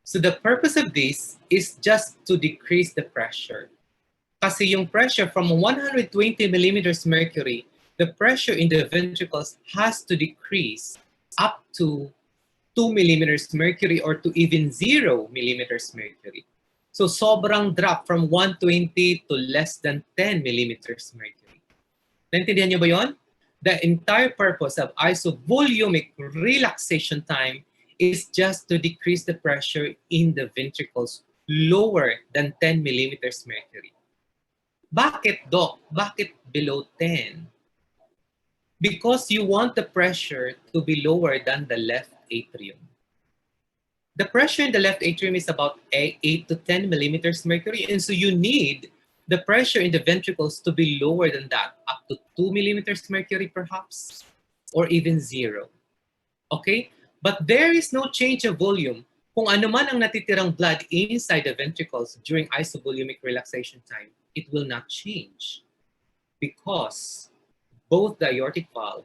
So the purpose of this is just to decrease the pressure. Kasi yung pressure from 120 millimeters mercury, the pressure in the ventricles has to decrease up to 2 millimeters mercury or to even 0 millimeters mercury. So sobrang drop from 120 to less than 10 millimeters mercury. Naintindihan niyo ba yon? The entire purpose of isovolumic relaxation time is just to decrease the pressure in the ventricles lower than 10 millimeters mercury. Bakit, Doc? Bakit below 10? Because you want the pressure to be lower than the left atrium. The pressure in the left atrium is about 8 to 10 millimeters mercury, and so you need the pressure in the ventricles to be lower than that, up to 2 millimeters mercury perhaps, or even 0. Okay? But there is no change of volume. Kung ano man ang natitirang blood inside the ventricles during isovolumic relaxation time, it will not change because both the aortic valve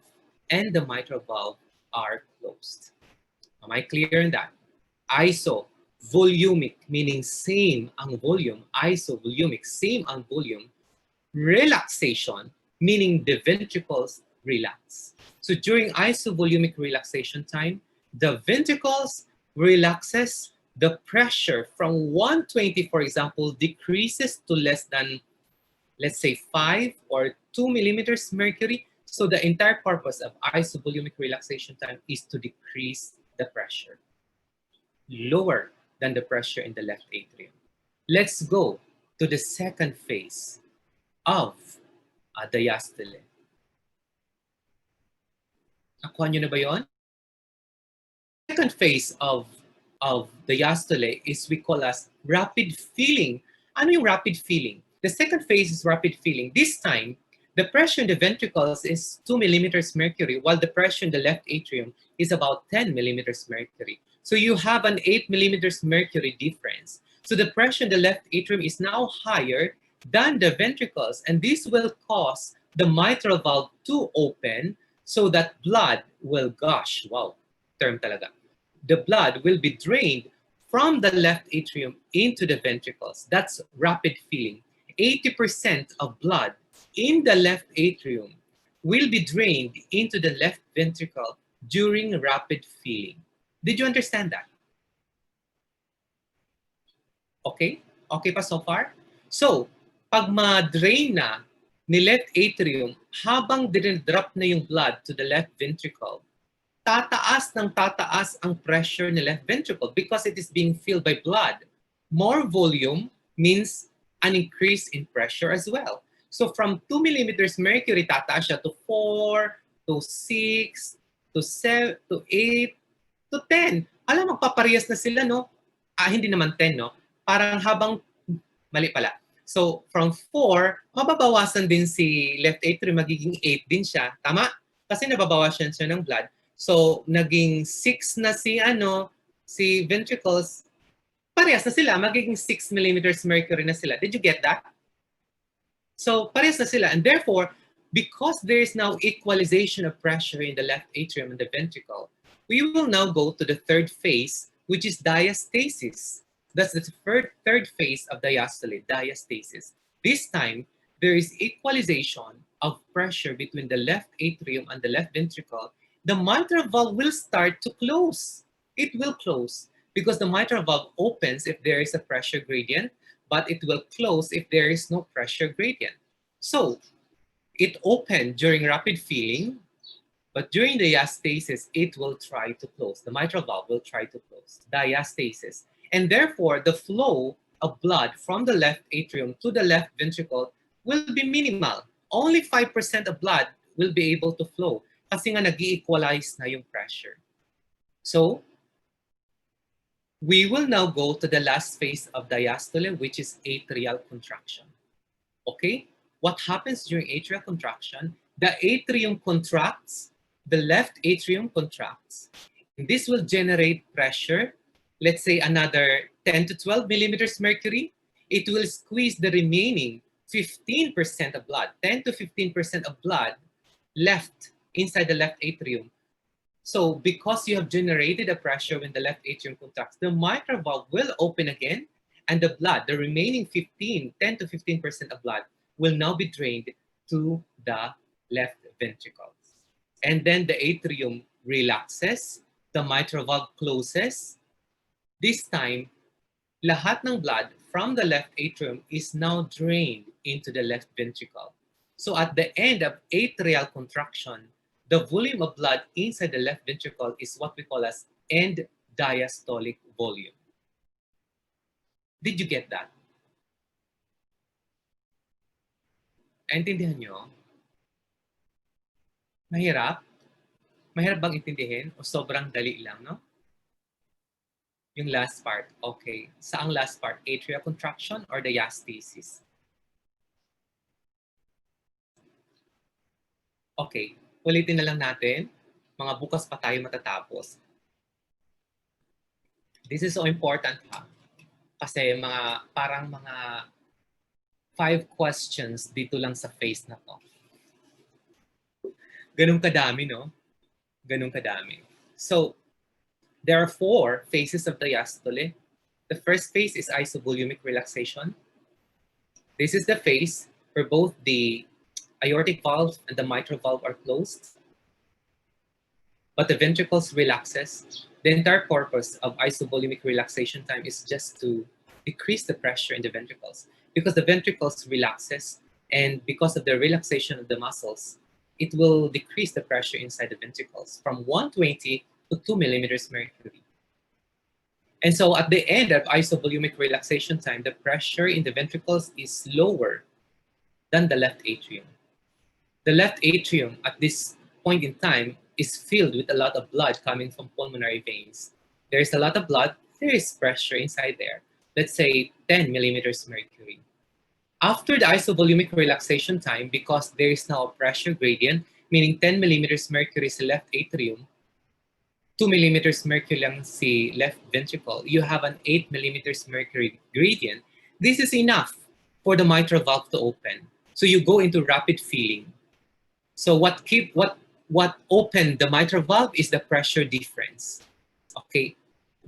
and the mitral valve are closed. Am I clear on that? Isovolumic, meaning same ang volume. Isovolumic, same ang volume. Relaxation, meaning the ventricles relax. So during isovolumic relaxation time, the ventricles relaxes, the pressure from 120, for example, decreases to less than, let's say, 5 or 2 millimeters mercury. So the entire purpose of isovolumic relaxation time is to decrease the pressure, lower than the pressure in the left atrium. Let's go to the second phase of diastole. Nakuha nyo na ba yun? Second phase of diastole is we call as rapid filling. Ano yung rapid filling? The second phase is rapid filling. This time, the pressure in the ventricles is 2 millimeters mercury, while the pressure in the left atrium is about 10 millimeters mercury. So you have an 8 millimeters mercury difference. So the pressure in the left atrium is now higher than the ventricles, and this will cause the mitral valve to open so that blood will gush. Wow, term talaga. The blood will be drained from the left atrium into the ventricles. That's rapid filling. 80% of blood in the left atrium will be drained into the left ventricle during rapid filling. Did you understand that? Okay? Okay pa so far? So, pag ma-drain na ni left atrium, habang dinidrop na yung blood to the left ventricle, tataas ng tataas ang pressure ni left ventricle because it is being filled by blood. More volume means an increase in pressure as well. So from 2 millimeters mercury, tataas siya to 4, to 6, to 7, to 8, to 10. Alam, magpaparehas na sila, no? Hindi naman 10, no? Parang habang, mali pala. So from 4, mababawasan din si left atrium, magiging 8 din siya. Tama? Kasi nababawasan siya ng blood. So naging 6 na si ventricles, parehas na sila, magiging 6 millimeters mercury na sila. Did you get that? So parehas na sila. And therefore, because there is now equalization of pressure in the left atrium and the ventricle, we will now go to the third phase, which is diastasis. That's the third phase of diastole, diastasis. This time, there is equalization of pressure between the left atrium and the left ventricle. The mitral valve will start to close. It will close because the mitral valve opens if there is a pressure gradient, but it will close if there is no pressure gradient. So, it opened during rapid filling, but during diastasis, it will try to close. The mitral valve will try to close. Diastasis. And therefore, the flow of blood from the left atrium to the left ventricle will be minimal. Only 5% of blood will be able to flow kasi nga nag-equalize na yung pressure. So, we will now go to the last phase of diastole, which is atrial contraction. Okay? what happens during atrial contraction, the atrium contracts, the left atrium contracts. And this will generate pressure, let's say another 10 to 12 millimeters mercury. It will squeeze the remaining 15% of blood, 10 to 15% of blood left inside the left atrium. So because you have generated a pressure when the left atrium contracts, the mitral valve will open again, and the blood, the remaining 10 to 15% of blood, will now be drained to the left ventricle. And then the atrium relaxes, the mitral valve closes. This time, lahat ng blood from the left atrium is now drained into the left ventricle. So at the end of atrial contraction, the volume of blood inside the left ventricle is what we call as end diastolic volume. Did you get that? Naintindihan nyo? Mahirap? Mahirap bang intindihin? O sobrang dali lang, no? Yung last part, okay. Saang last part? Atrial contraction or diastasis? Okay, ulitin na lang natin. Mga bukas pa tayo matatapos. This is so important, ha? Kasi parang mga 5 questions dito lang sa phase na to. Ganun kadami, no? Ganun kadami. So, there are 4 phases of diastole. The first phase is isovolumic relaxation. This is the phase where both the aortic valve and the mitral valve are closed, but the ventricles relaxes. The entire purpose of isovolumic relaxation time is just to decrease the pressure in the ventricles, because the ventricles relaxes, and because of the relaxation of the muscles, it will decrease the pressure inside the ventricles from 120 to 2 millimeters mercury. And so at the end of isovolumic relaxation time, the pressure in the ventricles is lower than the left atrium. The left atrium at this point in time is filled with a lot of blood coming from pulmonary veins. There is a lot of blood, there is pressure inside there. Let's say 10 millimeters mercury. After the isovolumic relaxation time, because there is now a pressure gradient, meaning 10 millimeters mercury sa left atrium, 2 millimeters mercury lang si left ventricle, you have an 8 millimeters mercury gradient. This is enough for the mitral valve to open. So you go into rapid filling. So what opened the mitral valve is the pressure difference. Okay,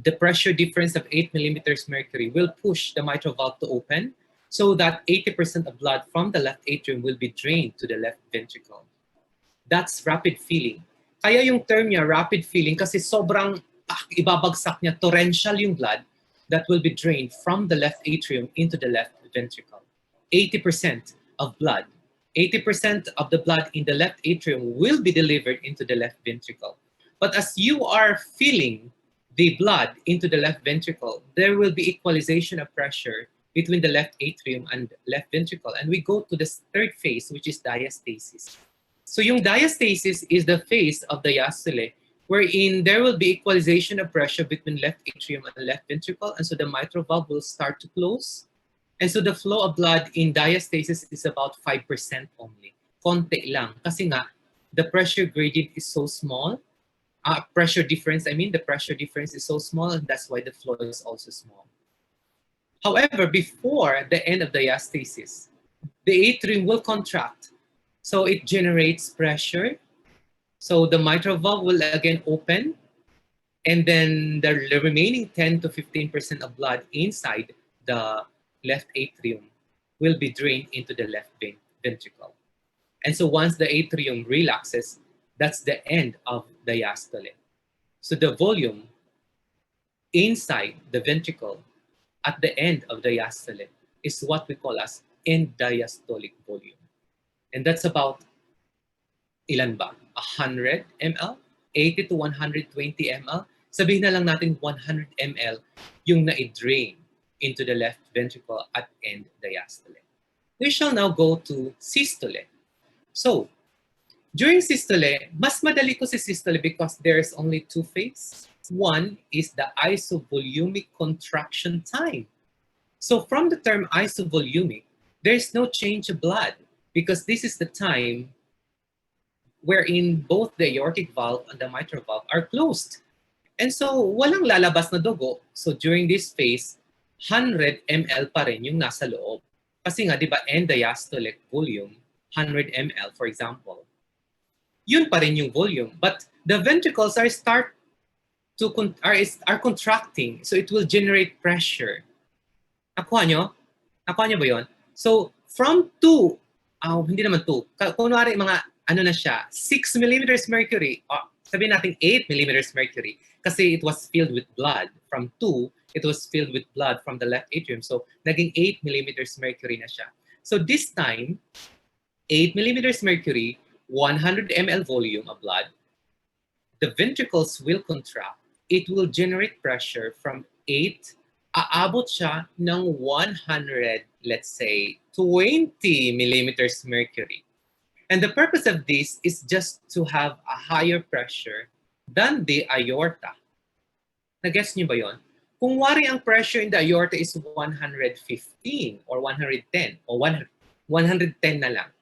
the pressure difference of 8 millimeters mercury will push the mitral valve to open, so that 80% of blood from the left atrium will be drained to the left ventricle. That's rapid filling. Kaya yung term niya, rapid filling, kasi sobrang ibabagsak niya, torrential yung blood that will be drained from the left atrium into the left ventricle. 80% of blood. 80% of the blood in the left atrium will be delivered into the left ventricle. But as you are filling the blood into the left ventricle, there will be equalization of pressure between the left atrium and left ventricle. And we go to the third phase, which is diastasis. So yung diastasis is the phase of diastole, wherein there will be equalization of pressure between left atrium and left ventricle. And so the mitral valve will start to close. And so the flow of blood in diastasis is about 5% only. Konti lang. Kasi nga, the pressure gradient is so small. The pressure difference is so small, and that's why the flow is also small. However, before the end of diastasis, the atrium will contract. So it generates pressure. So the mitral valve will again open, and then the remaining 10 to 15% of blood inside the left atrium will be drained into the left ventricle. And so once the atrium relaxes, that's the end of diastole. So the volume inside the ventricle at the end of diastole is what we call as end diastolic volume. And that's about ilan ba? 100 ml? 80 to 120 ml? Sabihin na lang natin 100 ml yung na-drain into the left ventricle at end diastole. We shall now go to systole. So, during systole, mas madali ko si systole because there's only 2 phases. One is the isovolumic contraction time. So from the term isovolumic, there's no change of blood. because this is the time wherein both the aortic valve and the mitral valve are closed. And so, walang lalabas na dugo. So, during this phase, 100 ml pa rin yung nasa loob. Kasi nga, di ba, end diastolic volume, 100 ml, for example. Yun pa rin yung volume. But the ventricles are contracting. So, it will generate pressure. Nakuha nyo? Nakuha nyo ba yun? So, from 2, hindi naman 2, kunwari mga, ano na siya, 6 millimeters mercury, sabihin natin 8 millimeters mercury, kasi it was filled with blood. From 2, it was filled with blood from the left atrium. So, naging 8 millimeters mercury na siya. So, this time, 8 millimeters mercury, 100 ml volume of blood, the ventricles will contract. It will generate pressure from 8, aabot siya ng 100, let's say, 20 millimeters mercury. And the purpose of this is just to have a higher pressure than the aorta. Nag-guess niyo ba yon? Kung wari ang pressure in the aorta is 115 or 110 or 110 na lang.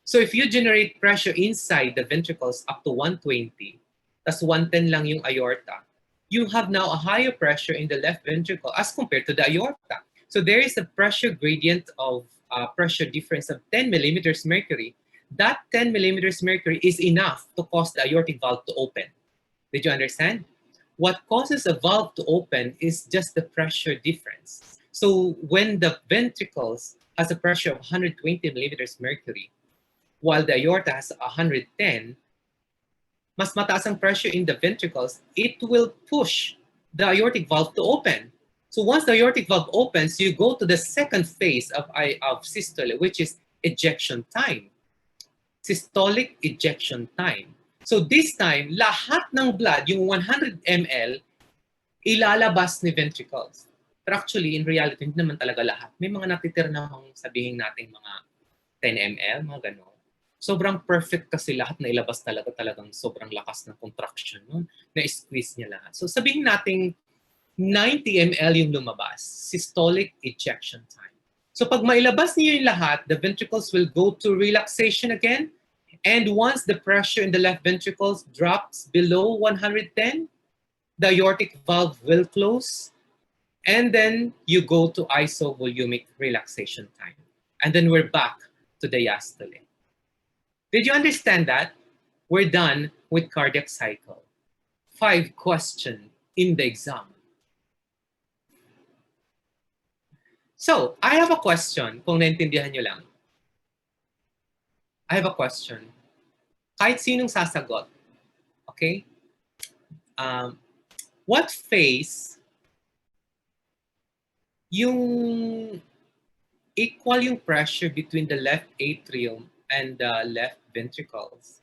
So if you generate pressure inside the ventricles up to 120, tas 110 lang yung aorta, you have now a higher pressure in the left ventricle as compared to the aorta. So there is a pressure gradient of pressure difference of 10 millimeters mercury. That 10 millimeters mercury is enough to cause the aortic valve to open. Did you understand? What causes a valve to open is just the pressure difference. So when the ventricles has a pressure of 120 millimeters mercury, while the aorta has 110, mas mataas ang pressure in the ventricles, it will push the aortic valve to open. So once the aortic valve opens, you go to the second phase of systole, which is ejection time. Systolic ejection time. So this time, lahat ng blood, yung 100 ml, ilalabas ni ventricles. Pero actually, in reality, hindi naman talaga lahat. May mga natitira namang sabihin natin mga 10 ml, mga gano'n. Sobrang perfect kasi lahat na ilabas talagang sobrang lakas ng contraction nun, na-squeeze niya lahat. So sabihin natin 90 ml yung lumabas, systolic ejection time. So pag mailabas niyo yung lahat, the ventricles will go to relaxation again. And once the pressure in the left ventricles drops below 110, the aortic valve will close. And then you go to isovolumic relaxation time. And then we're back to diastole. Did you understand that? We're done with cardiac cycle. 5 questions in the exam. So, I have a question, kung naintindihan nyo lang. I have a question. Kahit sinong sasagot. Okay? What phase yung equal yung pressure between the left atrium and the left ventricles,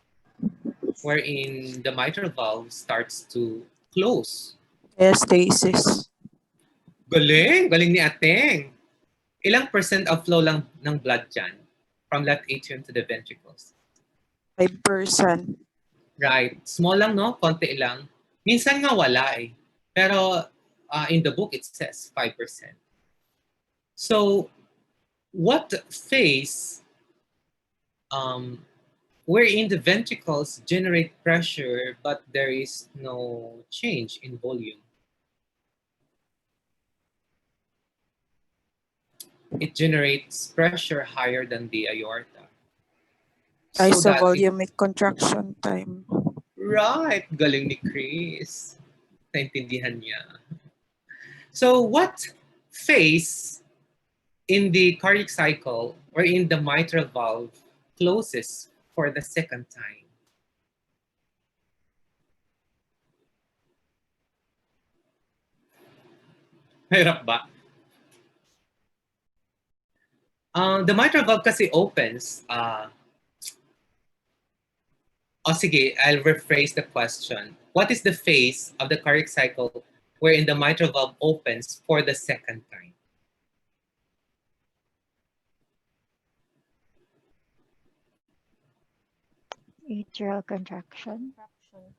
wherein the mitral valve starts to close? Diastasis. Galing! Galing ni Ateng! Ilang % of flow lang ng blood dyan from left atrium to the ventricles? 5%. Right. Small lang, no? Konti lang. Minsan nga wala eh. Pero in the book, it says 5%. So, what phase wherein the ventricles generate pressure but there is no change in volume? It generates pressure higher than the aorta. So Isovolumic contraction time. Right. Galing ni Chris. Naintindihan niya. So what phase in the cardiac cycle wherein the mitral valve closes for the second time? Hirap ba? The mitral valve kasi opens. Sige, I'll rephrase the question. What is the phase of the cardiac cycle wherein the mitral valve opens for the second time? Atrial contraction.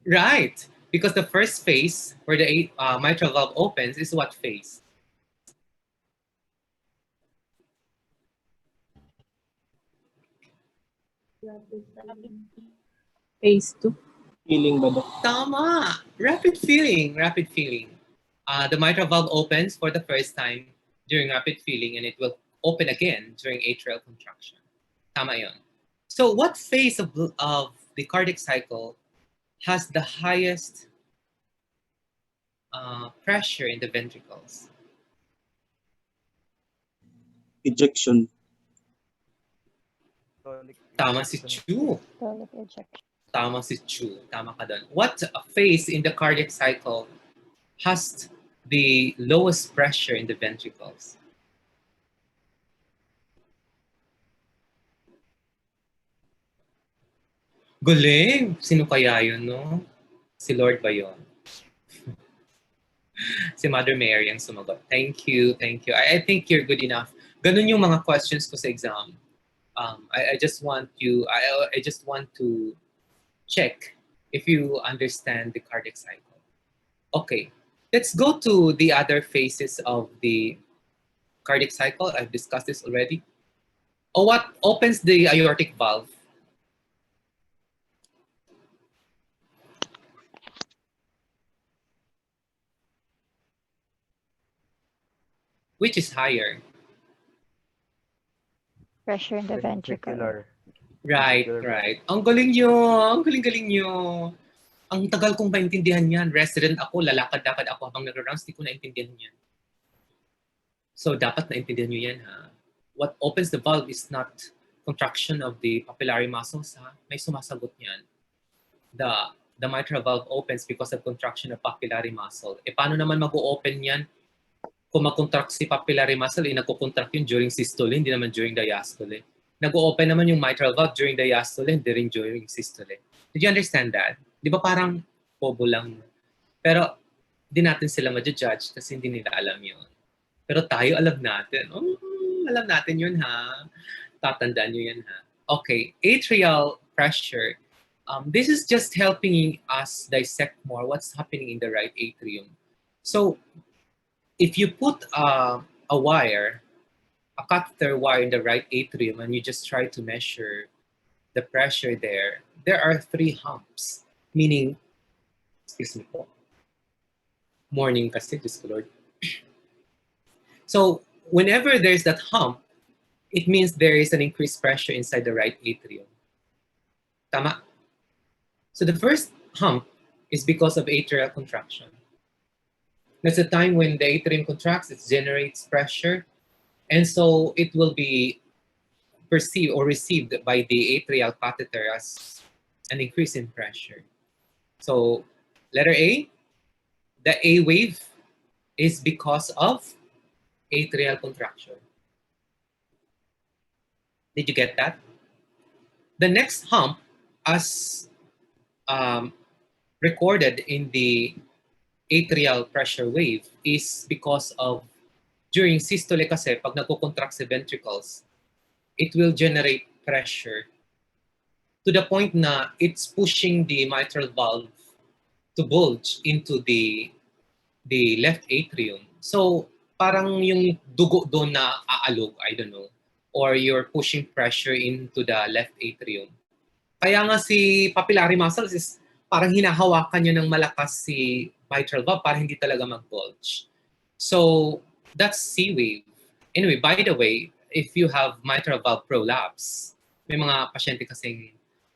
Right, because the first phase where the mitral valve opens is what phase? Phase 2. Feeling ba, Doc? Tama! Rapid feeling, rapid feeling. The mitral valve opens for the first time during rapid feeling and it will open again during atrial contraction. Tama yun. So what phase of the cardiac cycle has the highest pressure in the ventricles? Ejection. Tama si Chu. Systolic ejection. Tama si Chu. Tama ka dun. What phase in the cardiac cycle has the lowest pressure in the ventricles? Galing! Sino kaya yun, no? Si Lord ba yun? Si Mother Mary ang sumagot. Thank you, thank you. I think you're good enough. Ganun yung mga questions ko sa exam. I just want you, I just want to check if you understand the cardiac cycle. Okay, let's go to the other phases of the cardiac cycle. I've discussed this already. Oh, what opens the aortic valve? Which is higher? Pressure in the ventricle. Right, right. Ang galing nyo, ang galing-galing nyo. Ang tagal kong maintindihan yan. Resident ako, lalakad-lakad ako habang nag-rounds, di ko naintindihan yan. So dapat naintindihan nyo yan, ha? What opens the valve is not contraction of the papillary muscles, ha? May sumasagot yan. The mitral valve opens because of contraction of papillary muscle. E paano naman mag-o-open yan? Kung mag-contract si papillary muscle, nagko-contract yun during systole, hindi naman during diastole. Nag-o-open naman yung mitral valve during diastole, hindi rin during systole. Did you understand that? Di ba parang bobo lang? Pero di natin sila ma-judge kasi hindi nila alam yun. Pero tayo alam natin. Oh, alam natin yun, ha? Tatandaan nyo yan, ha? Okay, atrial pressure. This is just helping us dissect more what's happening in the right atrium. So, if you put a wire, a catheter wire in the right atrium, and you just try to measure the pressure there, there are 3 humps. Meaning, excuse me po, morning kasi, Diyos ko Lord. So, whenever there's that hump, it means there is an increased pressure inside the right atrium. Tama? So the first hump is because of atrial contraction. That's the time when the atrium contracts, it generates pressure, and so it will be perceived or received by the atrial catheter as an increase in pressure. So letter A, the A wave is because of atrial contraction. Did you get that? The next hump, as recorded in the atrial pressure wave, is because of, during systole kasi, pag nagko-contract sa ventricles, it will generate pressure to the point na it's pushing the mitral valve to bulge into the left atrium. So, parang yung dugo doon na aalog, I don't know, or you're pushing pressure into the left atrium. Kaya nga si papillary muscles is parang hinahawakan nyo ng malakas si mitral valve para hindi talaga mag-bulge. So, that's C wave. Anyway, by the way, if you have mitral valve prolapse, may mga pasyente kasing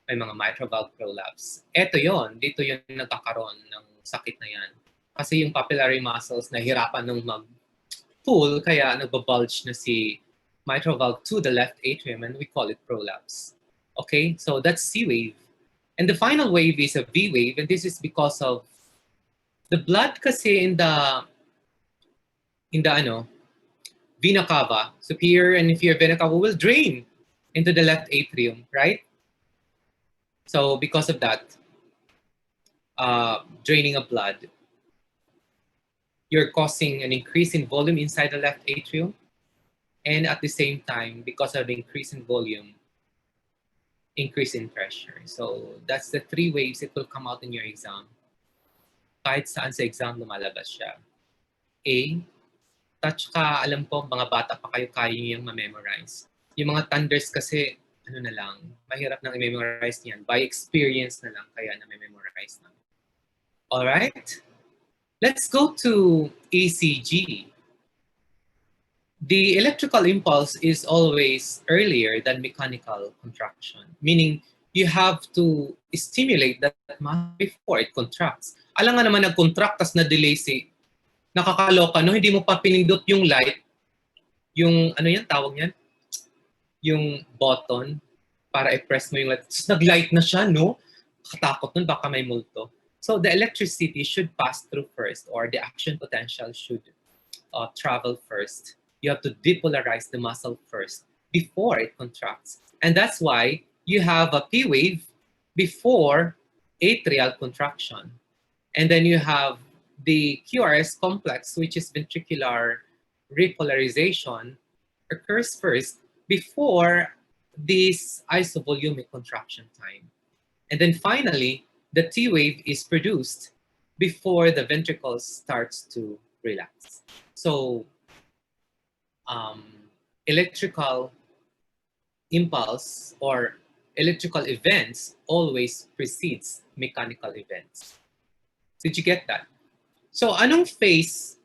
may mga mitral valve prolapse. Ito yon, dito yun nagkakaroon ng sakit na yan. Kasi yung papillary muscles nahirapan ng mag-pull, kaya nagbabulge na si mitral valve to the left atrium, and we call it prolapse. Okay, so that's C wave. And the final wave is a V wave, and this is because of the blood kasi in the vena cava, superior and inferior vena cava will drain into the left atrium, right? So because of that, draining of blood, you're causing an increase in volume inside the left atrium, and at the same time, because of the increase in volume, increase in pressure. So that's the 3 waves that will come out in your exam. Kahit saan sa exam lumalabas siya. A, touch ka, alam ko mga bata pa kayo, kaya nyo yung ma-memorize. Yung mga thunders kasi, ano na lang, mahirap nang i-memorize niyan. By experience na lang, kaya na memorize na. Alright? Let's go to ECG. The electrical impulse is always earlier than mechanical contraction, meaning you have to stimulate that muscle before it contracts. Alam nga naman nag-contract tas na-delay si nakakaloka, no? Hindi mo pa pinindot yung light, yung ano yan, tawag yan? Yung button para i-press mo yung light. Tapos nag-light na siya, no? Katakot nun, baka may multo. So the electricity should pass through first, or the action potential should travel first. You have to depolarize the muscle first before it contracts. And that's why you have a P wave before atrial contraction. And then you have the QRS complex, which is ventricular repolarization, occurs first before this isovolumic contraction time. And then finally, the T wave is produced before the ventricles starts to relax. So electrical impulse or electrical events always precedes mechanical events. Did you get that? So anong phase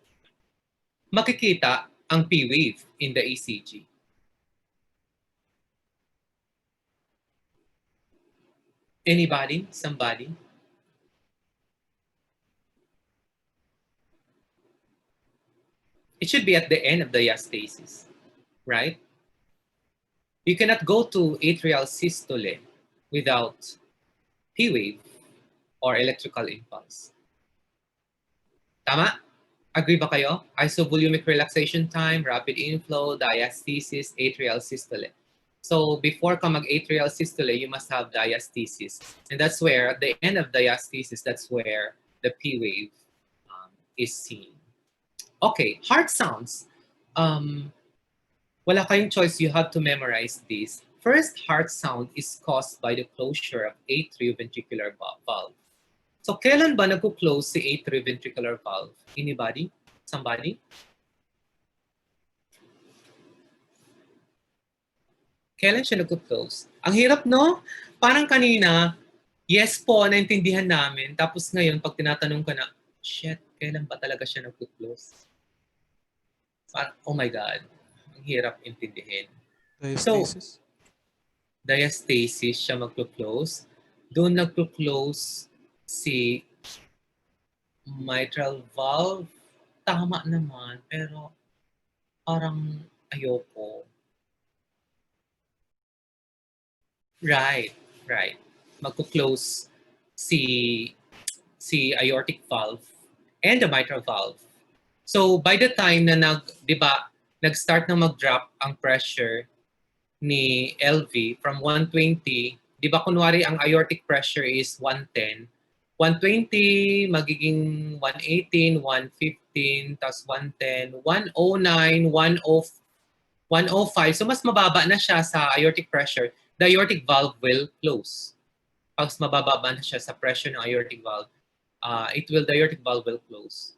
makikita ang P wave in the ECG? Anybody? Somebody? It should be at the end of diastasis, right? You cannot go to atrial systole without P wave or electrical impulse. Tama? Agree ba kayo? Isovolumic relaxation time, rapid inflow, diastasis, atrial systole. So before ka mag-atrial systole, you must have diastasis. And that's where, at the end of diastasis, that's where the P wave is seen. Okay, heart sounds. Wala kayong choice, you have to memorize this. First heart sound is caused by the closure of atrioventricular valve. So kailan ba nagko-close si atrioventricular valve? Anybody? Somebody? Kailan siya nagko-close? Ang hirap, no? Parang kanina, yes po, naintindihan namin. Tapos ngayon, pag tinatanong ka na, shit, kailan ba talaga siya nagko-close? Parang, oh my God, ang hirap intindihin. Diastasis. Diastasis siya magko-close. Doon nagko-close si mitral valve. Tama naman, pero parang ayoko. Right. Magko-close si aortic valve and the mitral valve. So by the time na nag-start na mag-drop ang pressure ni LV from 120, di ba kunwari ang aortic pressure is 110, 120 magiging 118, 115, tapos 110, 109, 105. So mas mababa na siya sa aortic pressure. The aortic valve will close. Pag mababa na siya sa pressure ng aortic valve, the aortic valve will close.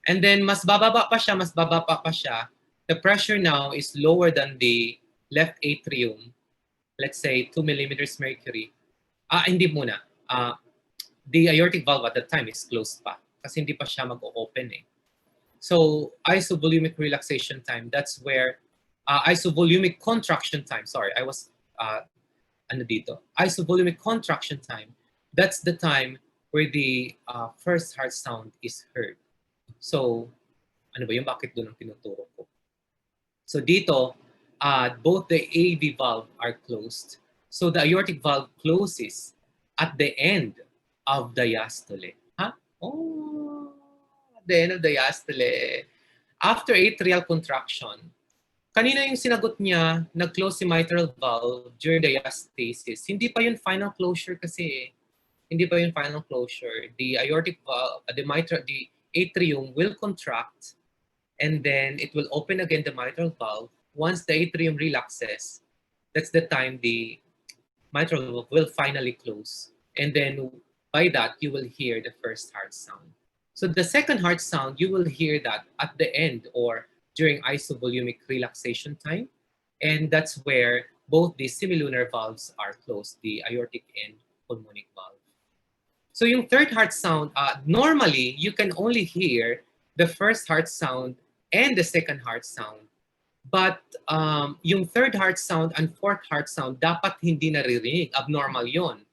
And then mas bababa pa siya. The pressure now is lower than the left atrium. Let's say 2 millimeters mercury. Hindi muna. The aortic valve at that time is closed pa. Kasi hindi pa siya mag-open eh. So isovolumic relaxation time, that's where isovolumic contraction time. Sorry, I was isovolumic contraction time. That's the time where the first heart sound is heard. So, ano ba yung bakit doon ang tinuturo ko? So dito, both the AV valve are closed. So the aortic valve closes at the end of diastole. Oh, at the end of diastole. After atrial contraction, kanina yung sinagot niya, nag-close si mitral valve during diastasis. Hindi pa yun final closure kasi. Hindi pa yun final closure. The aortic valve, the atrium will contract and then it will open again the mitral valve. Once the atrium relaxes, that's the time the mitral valve will finally close. And then by that, you will hear the first heart sound. So the second heart sound, you will hear that at the end or during isovolumic relaxation time. And that's where both the semilunar valves are closed, the aortic and pulmonic valve. So yung third heart sound, normally you can only hear the first heart sound and the second heart sound. But yung third heart sound and fourth heart sound, dapat hindi naririnig. Abnormal yon.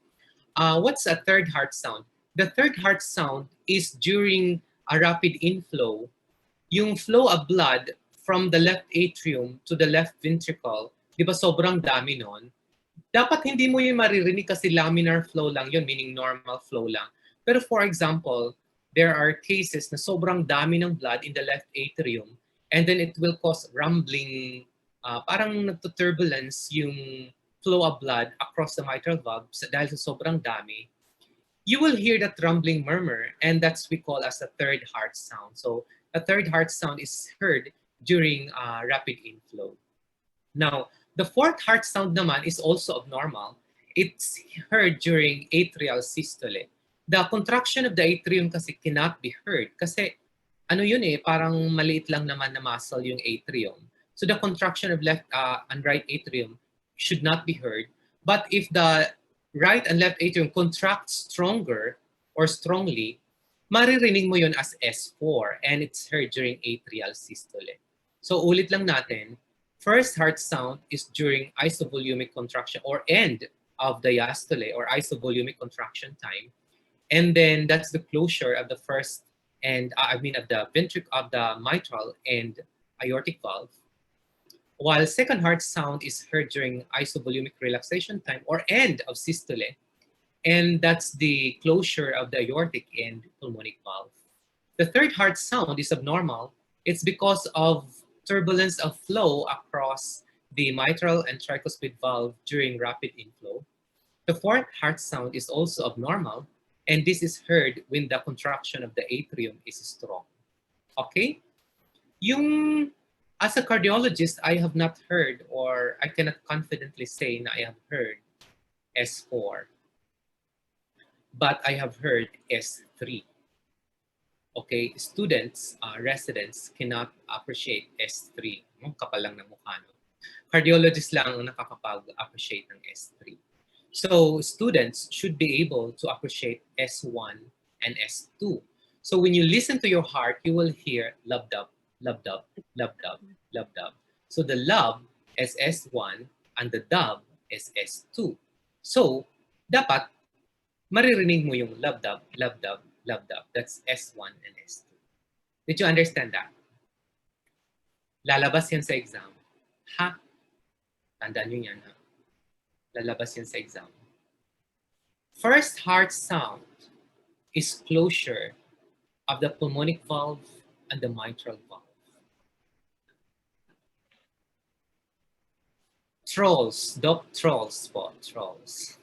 What's a third heart sound? The third heart sound is during a rapid inflow. Yung flow of blood from the left atrium to the left ventricle, di ba sobrang dami nun? Dapat hindi mo yung maririnig kasi laminar flow lang yun, meaning normal flow lang. Pero for example, there are cases na sobrang dami ng blood in the left atrium and then it will cause rumbling, parang nagtuturbulence yung flow of blood across the mitral valve dahil sa sobrang dami. You will hear that rumbling murmur and that's we call as a third heart sound. So a third heart sound is heard during rapid inflow. Now, the fourth heart sound naman is also abnormal. It's heard during atrial systole. The contraction of the atrium kasi cannot be heard kasi ano yun parang maliit lang naman na muscle yung atrium. So the contraction of left and right atrium should not be heard. But if the right and left atrium contracts stronger or strongly, maririnig mo yun as S4 and it's heard during atrial systole. So ulit lang natin, first heart sound is during isovolumic contraction or end of diastole or isovolumic contraction time. And then that's the closure of the first and of the ventricle of the mitral and aortic valve. While second heart sound is heard during isovolumic relaxation time or end of systole. And that's the closure of the aortic and pulmonic valve. The third heart sound is abnormal. It's because of turbulence of flow across the mitral and tricuspid valve during rapid inflow. The fourth heart sound is also abnormal, and this is heard when the contraction of the atrium is strong. Okay? As a cardiologist, I have not heard, or I cannot confidently say na I have heard S4, but I have heard S3. Okay, students, residents cannot appreciate S3. Kapal lang ng mukha, no? Cardiologists lang ang nakakapag-appreciate ng S3. So students should be able to appreciate S1 and S2. So when you listen to your heart, you will hear lub-dub, lub-dub, lub-dub, lub-dub. So the lub is S1 and the dub is S2. So dapat maririnig mo yung lub-dub, lub-dub, lub-dub. That's S1 and S2. Did you understand that? Lalabas yan sa exam. Ha? Tandaan nyo yan, ha? Lalabas yan sa exam. First heart sound is closure of the pulmonic valve and the mitral valve. Trolls, trolls po, trolls.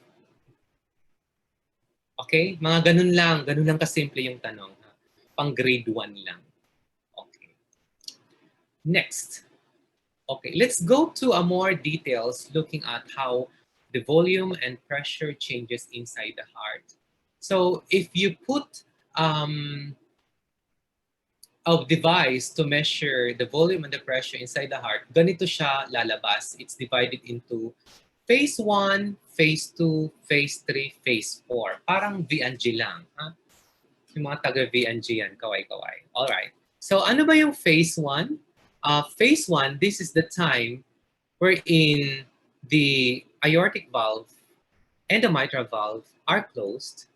Okay? Mga ganun lang kasimple yung tanong. Ha? Pang grade 1 lang. Okay. Next. Okay, let's go to a more details looking at how the volume and pressure changes inside the heart. So if you put a device to measure the volume and the pressure inside the heart, ganito siya lalabas. It's divided into phase 1, phase 2, phase 3, phase 4. Parang V&G lang. Ha? Yung mga taga V&G yan, kaway-kaway. Alright. So ano ba yung phase 1? Phase 1, this is the time wherein the aortic valve and the mitral valve are closed.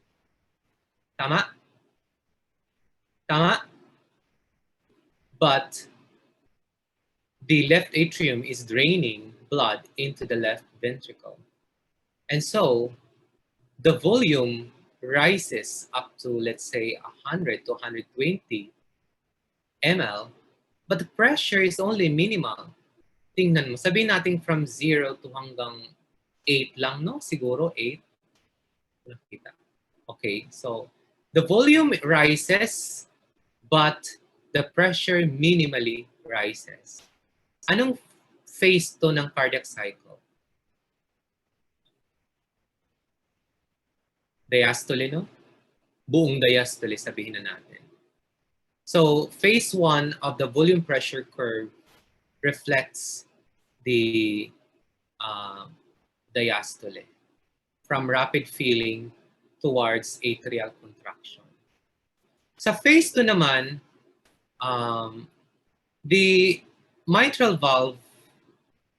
Tama? Tama? But the left atrium is draining blood into the left ventricle. And so the volume rises up to, let's say, 100 to 120 ml, but the pressure is only minimal. Tingnan mo, sabihin natin from 0 to hanggang 8 lang, no? Siguro 8. Nakita. Okay, so the volume rises, but the pressure minimally rises. Anong phase to ng cardiac cycle? Diastole, no? Buong diastole, sabihin na natin. So phase 1 of the volume pressure curve reflects the diastole from rapid filling towards atrial contraction. Sa phase 2 naman, the mitral valve,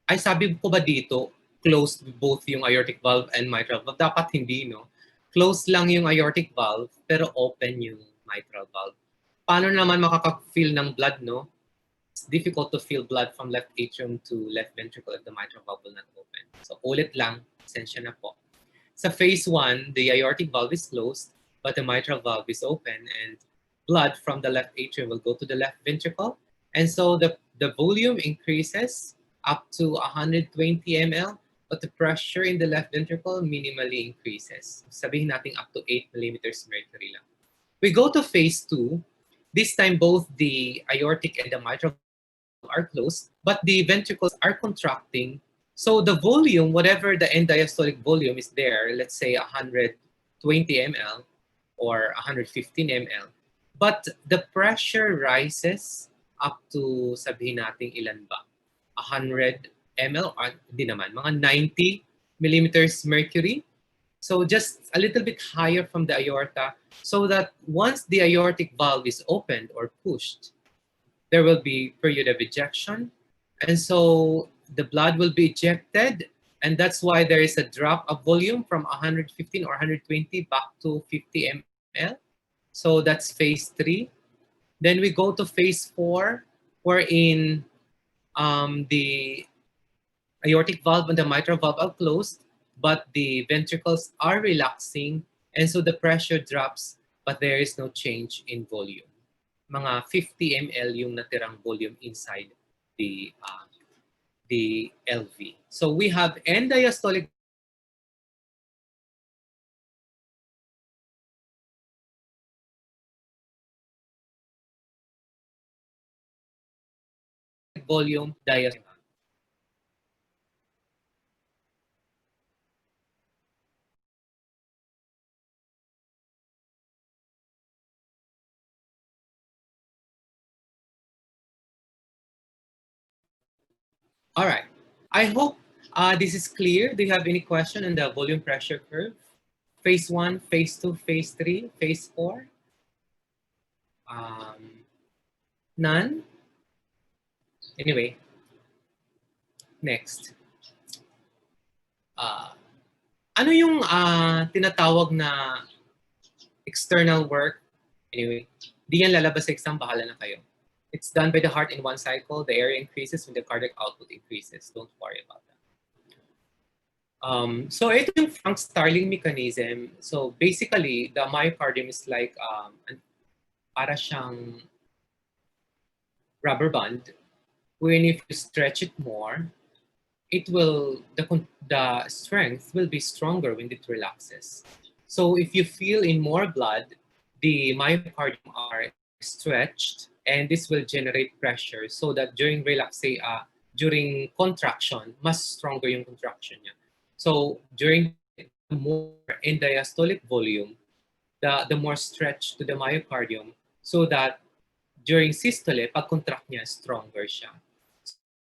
ay sabi ko ba dito, closed both yung aortic valve and mitral valve? Dapat hindi, no? Closed lang yung aortic valve, pero open yung mitral valve. Paano naman makaka-feel ng blood, no? It's difficult to feel blood from left atrium to left ventricle if the mitral valve will not open. So ulit lang, sensya na po. Sa phase 1, the aortic valve is closed, but the mitral valve is open, and blood from the left atrium will go to the left ventricle. And so the volume increases up to 120 ml, but the pressure in the left ventricle minimally increases. Sabihin natin up to 8 millimeters mercury lang. We go to phase 2. This time, both the aortic and the mitral are closed, but the ventricles are contracting. So the volume, whatever the end diastolic volume is there, let's say 120 ml or 115 ml, but the pressure rises up to, sabihin natin ilan ba? 100 ml or hindi naman, mga 90 millimeters mercury. So just a little bit higher from the aorta, so that once the aortic valve is opened or pushed, there will be period of ejection. And so the blood will be ejected. And that's why there is a drop of volume from 115 or 120 back to 50 ml. So that's phase 3. Then we go to phase 4, wherein the aortic valve and the mitral valve are closed, but the ventricles are relaxing, and so the pressure drops, but there is no change in volume. Mga 50 ml yung natirang volume inside the LV. So we have end diastolic volume, diastolic. All right. I hope this is clear. Do you have any question on the volume pressure curve? Phase 1, phase 2, phase 3, phase 4? None? Anyway, next. Ano yung tinatawag na external work? Anyway, di yan lalabas sa exam, bahala na kayo. It's done by the heart in one cycle. The area increases when the cardiac output increases. Don't worry about that. So ito yung Frank-Starling mechanism. So basically, the myocardium is like para siyang rubber band, when if you stretch it more, it will, the strength will be stronger when it relaxes. So if you feel in more blood, the myocardium are stretched, and this will generate pressure so that during during contraction, mas stronger yung contraction niya. So during the more end diastolic volume, the more stretch to the myocardium, so that during systole, pag contract niya, stronger siya.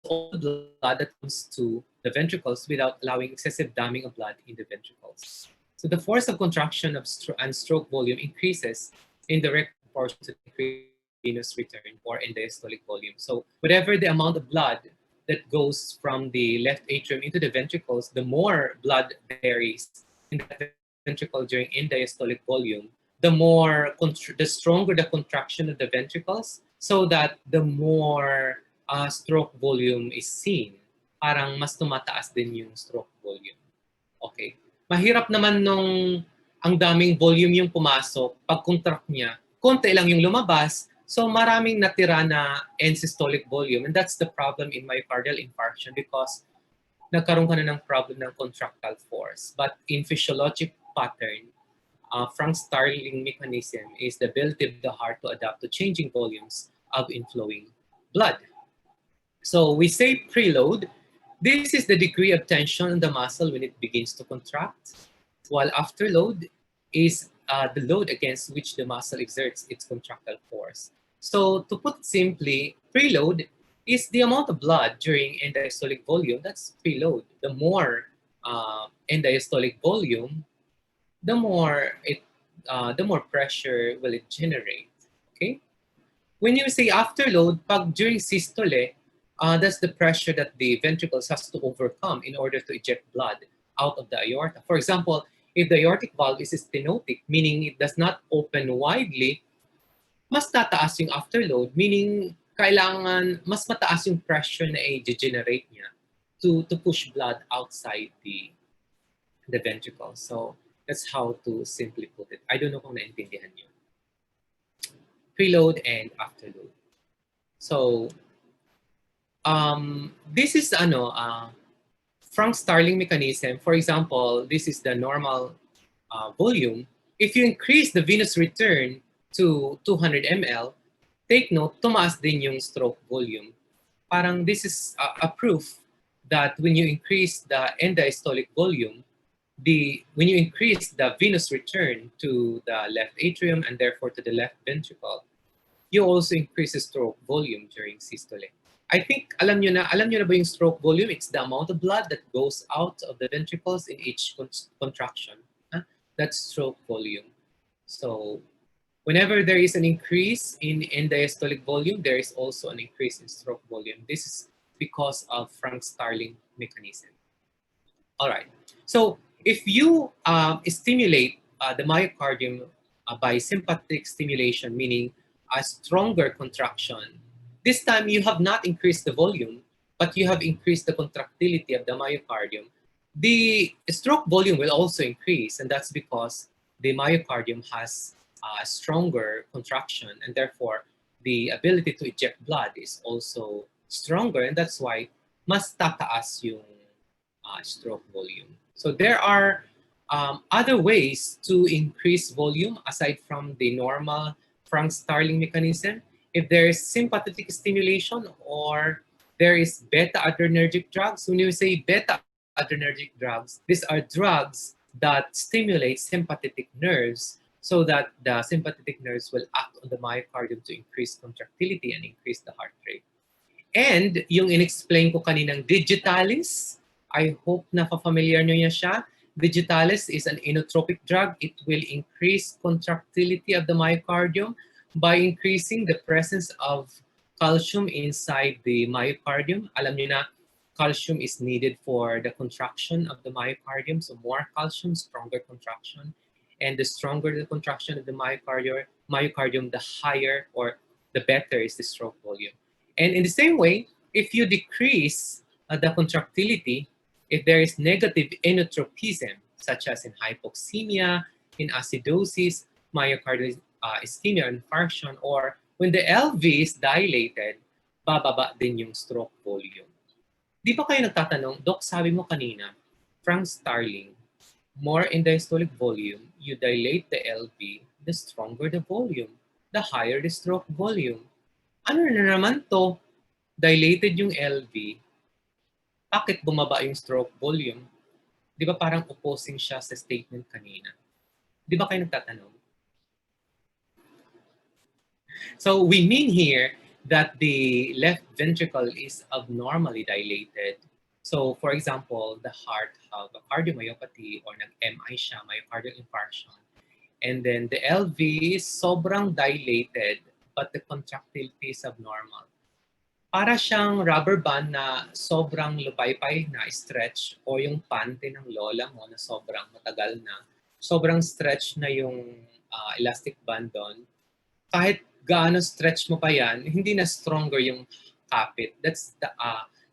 All the blood that comes to the ventricles without allowing excessive damming of blood in the ventricles. So the force of contraction of and stroke volume increases in direct proportion to the venous return or end diastolic volume. So whatever the amount of blood that goes from the left atrium into the ventricles, the more blood there is in the ventricle during end diastolic volume, the stronger the contraction of the ventricles, so that the more stroke volume is seen. Parang mas tumataas din yung stroke volume. Okay. Mahirap naman nung ang daming volume yung pumasok, pag contract niya, konti lang yung lumabas, so maraming natira na end systolic volume, and that's the problem in myocardial infarction, because nagkaroon ka na ng problem ng contractile force. But in physiologic pattern, Frank-Starling mechanism is the ability of the heart to adapt to changing volumes of inflowing blood. So we say preload. This is the degree of tension in the muscle when it begins to contract, while afterload is the load against which the muscle exerts its contractile force. So to put simply, preload is the amount of blood during end diastolic volume. That's preload. The more end diastolic volume, the more pressure will it generate. Okay. When you say afterload, pag during systole, that's the pressure that the ventricles has to overcome in order to eject blood out of the aorta. For example, if the aortic valve is stenotic, meaning it does not open widely, mas tataas yung afterload, meaning kailangan mas mataas yung pressure na i-generate niya to push blood outside the ventricle. So that's how to simply put it. I don't know kung naintindihan niyo. Preload and afterload. So this is Frank-Starling mechanism. For example, this is the normal volume. If you increase the venous return to 200 ml, take note, tumaas din yung stroke volume. Parang this is a proof that when you increase the end diastolic volume, when you increase the venous return to the left atrium and therefore to the left ventricle, you also increase the stroke volume during systole. I think alam nyo na ba yung stroke volume? It's the amount of blood that goes out of the ventricles in each contraction. That's stroke volume. So whenever there is an increase in end diastolic volume, there is also an increase in stroke volume. This is because of Frank-Starling mechanism. All right. So if you stimulate the myocardium by sympathetic stimulation, meaning a stronger contraction, this time you have not increased the volume, but you have increased the contractility of the myocardium. The stroke volume will also increase, and that's because the myocardium has a stronger contraction, and therefore the ability to eject blood is also stronger, and that's why mas tataas yung stroke volume. So there are other ways to increase volume aside from the normal Frank-Starling mechanism. If there is sympathetic stimulation or there is beta-adrenergic drugs. When you say beta-adrenergic drugs, these are drugs that stimulate sympathetic nerves so that the sympathetic nerves will act on the myocardium to increase contractility and increase the heart rate. And yung in-explain ko kaninang digitalis, I hope na familiar nyo niya siya. Digitalis is an inotropic drug. It will increase contractility of the myocardium by increasing the presence of calcium inside the myocardium. Alam niyo na, calcium is needed for the contraction of the myocardium. So more calcium, stronger contraction. And the stronger the contraction of the myocardium, the higher or the better is the stroke volume. And in the same way, if you decrease the contractility, if there is negative inotropism, such as in hypoxemia, in acidosis, myocardial ischemia, infarction, or when the LV is dilated, bababa din yung stroke volume. Di ba kayo nagtatanong, Doc, sabi mo kanina, Frank-Starling, more in diastolic volume, you dilate the LV, the stronger the volume, the higher the stroke volume. Ano na naman to? Dilated yung LV, bakit bumaba yung stroke volume? Di ba parang opposing siya sa statement kanina? Di ba kayo nagtatanong? So we mean here that the left ventricle is abnormally dilated. So for example, the heart have a cardiomyopathy or nag-MI siya, myocardial infarction. And then the LV is sobrang dilated but the contractility is abnormal. Para siyang rubber band na sobrang lupaypay na stretch o yung pante ng lola mo na sobrang matagal na, sobrang stretch na yung elastic band doon. Kahit gaano stretch mo pa yan, hindi na stronger yung kapit.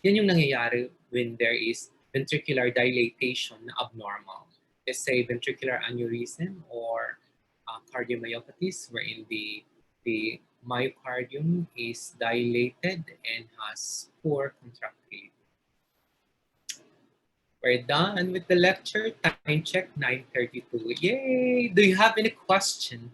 Yan yung nangyayari when there is ventricular dilatation na abnormal. Let's say ventricular aneurysm or cardiomyopathies wherein the myocardium is dilated and has poor contractility. We're done with the lecture. Time check, 9:32. Yay! Do you have any question?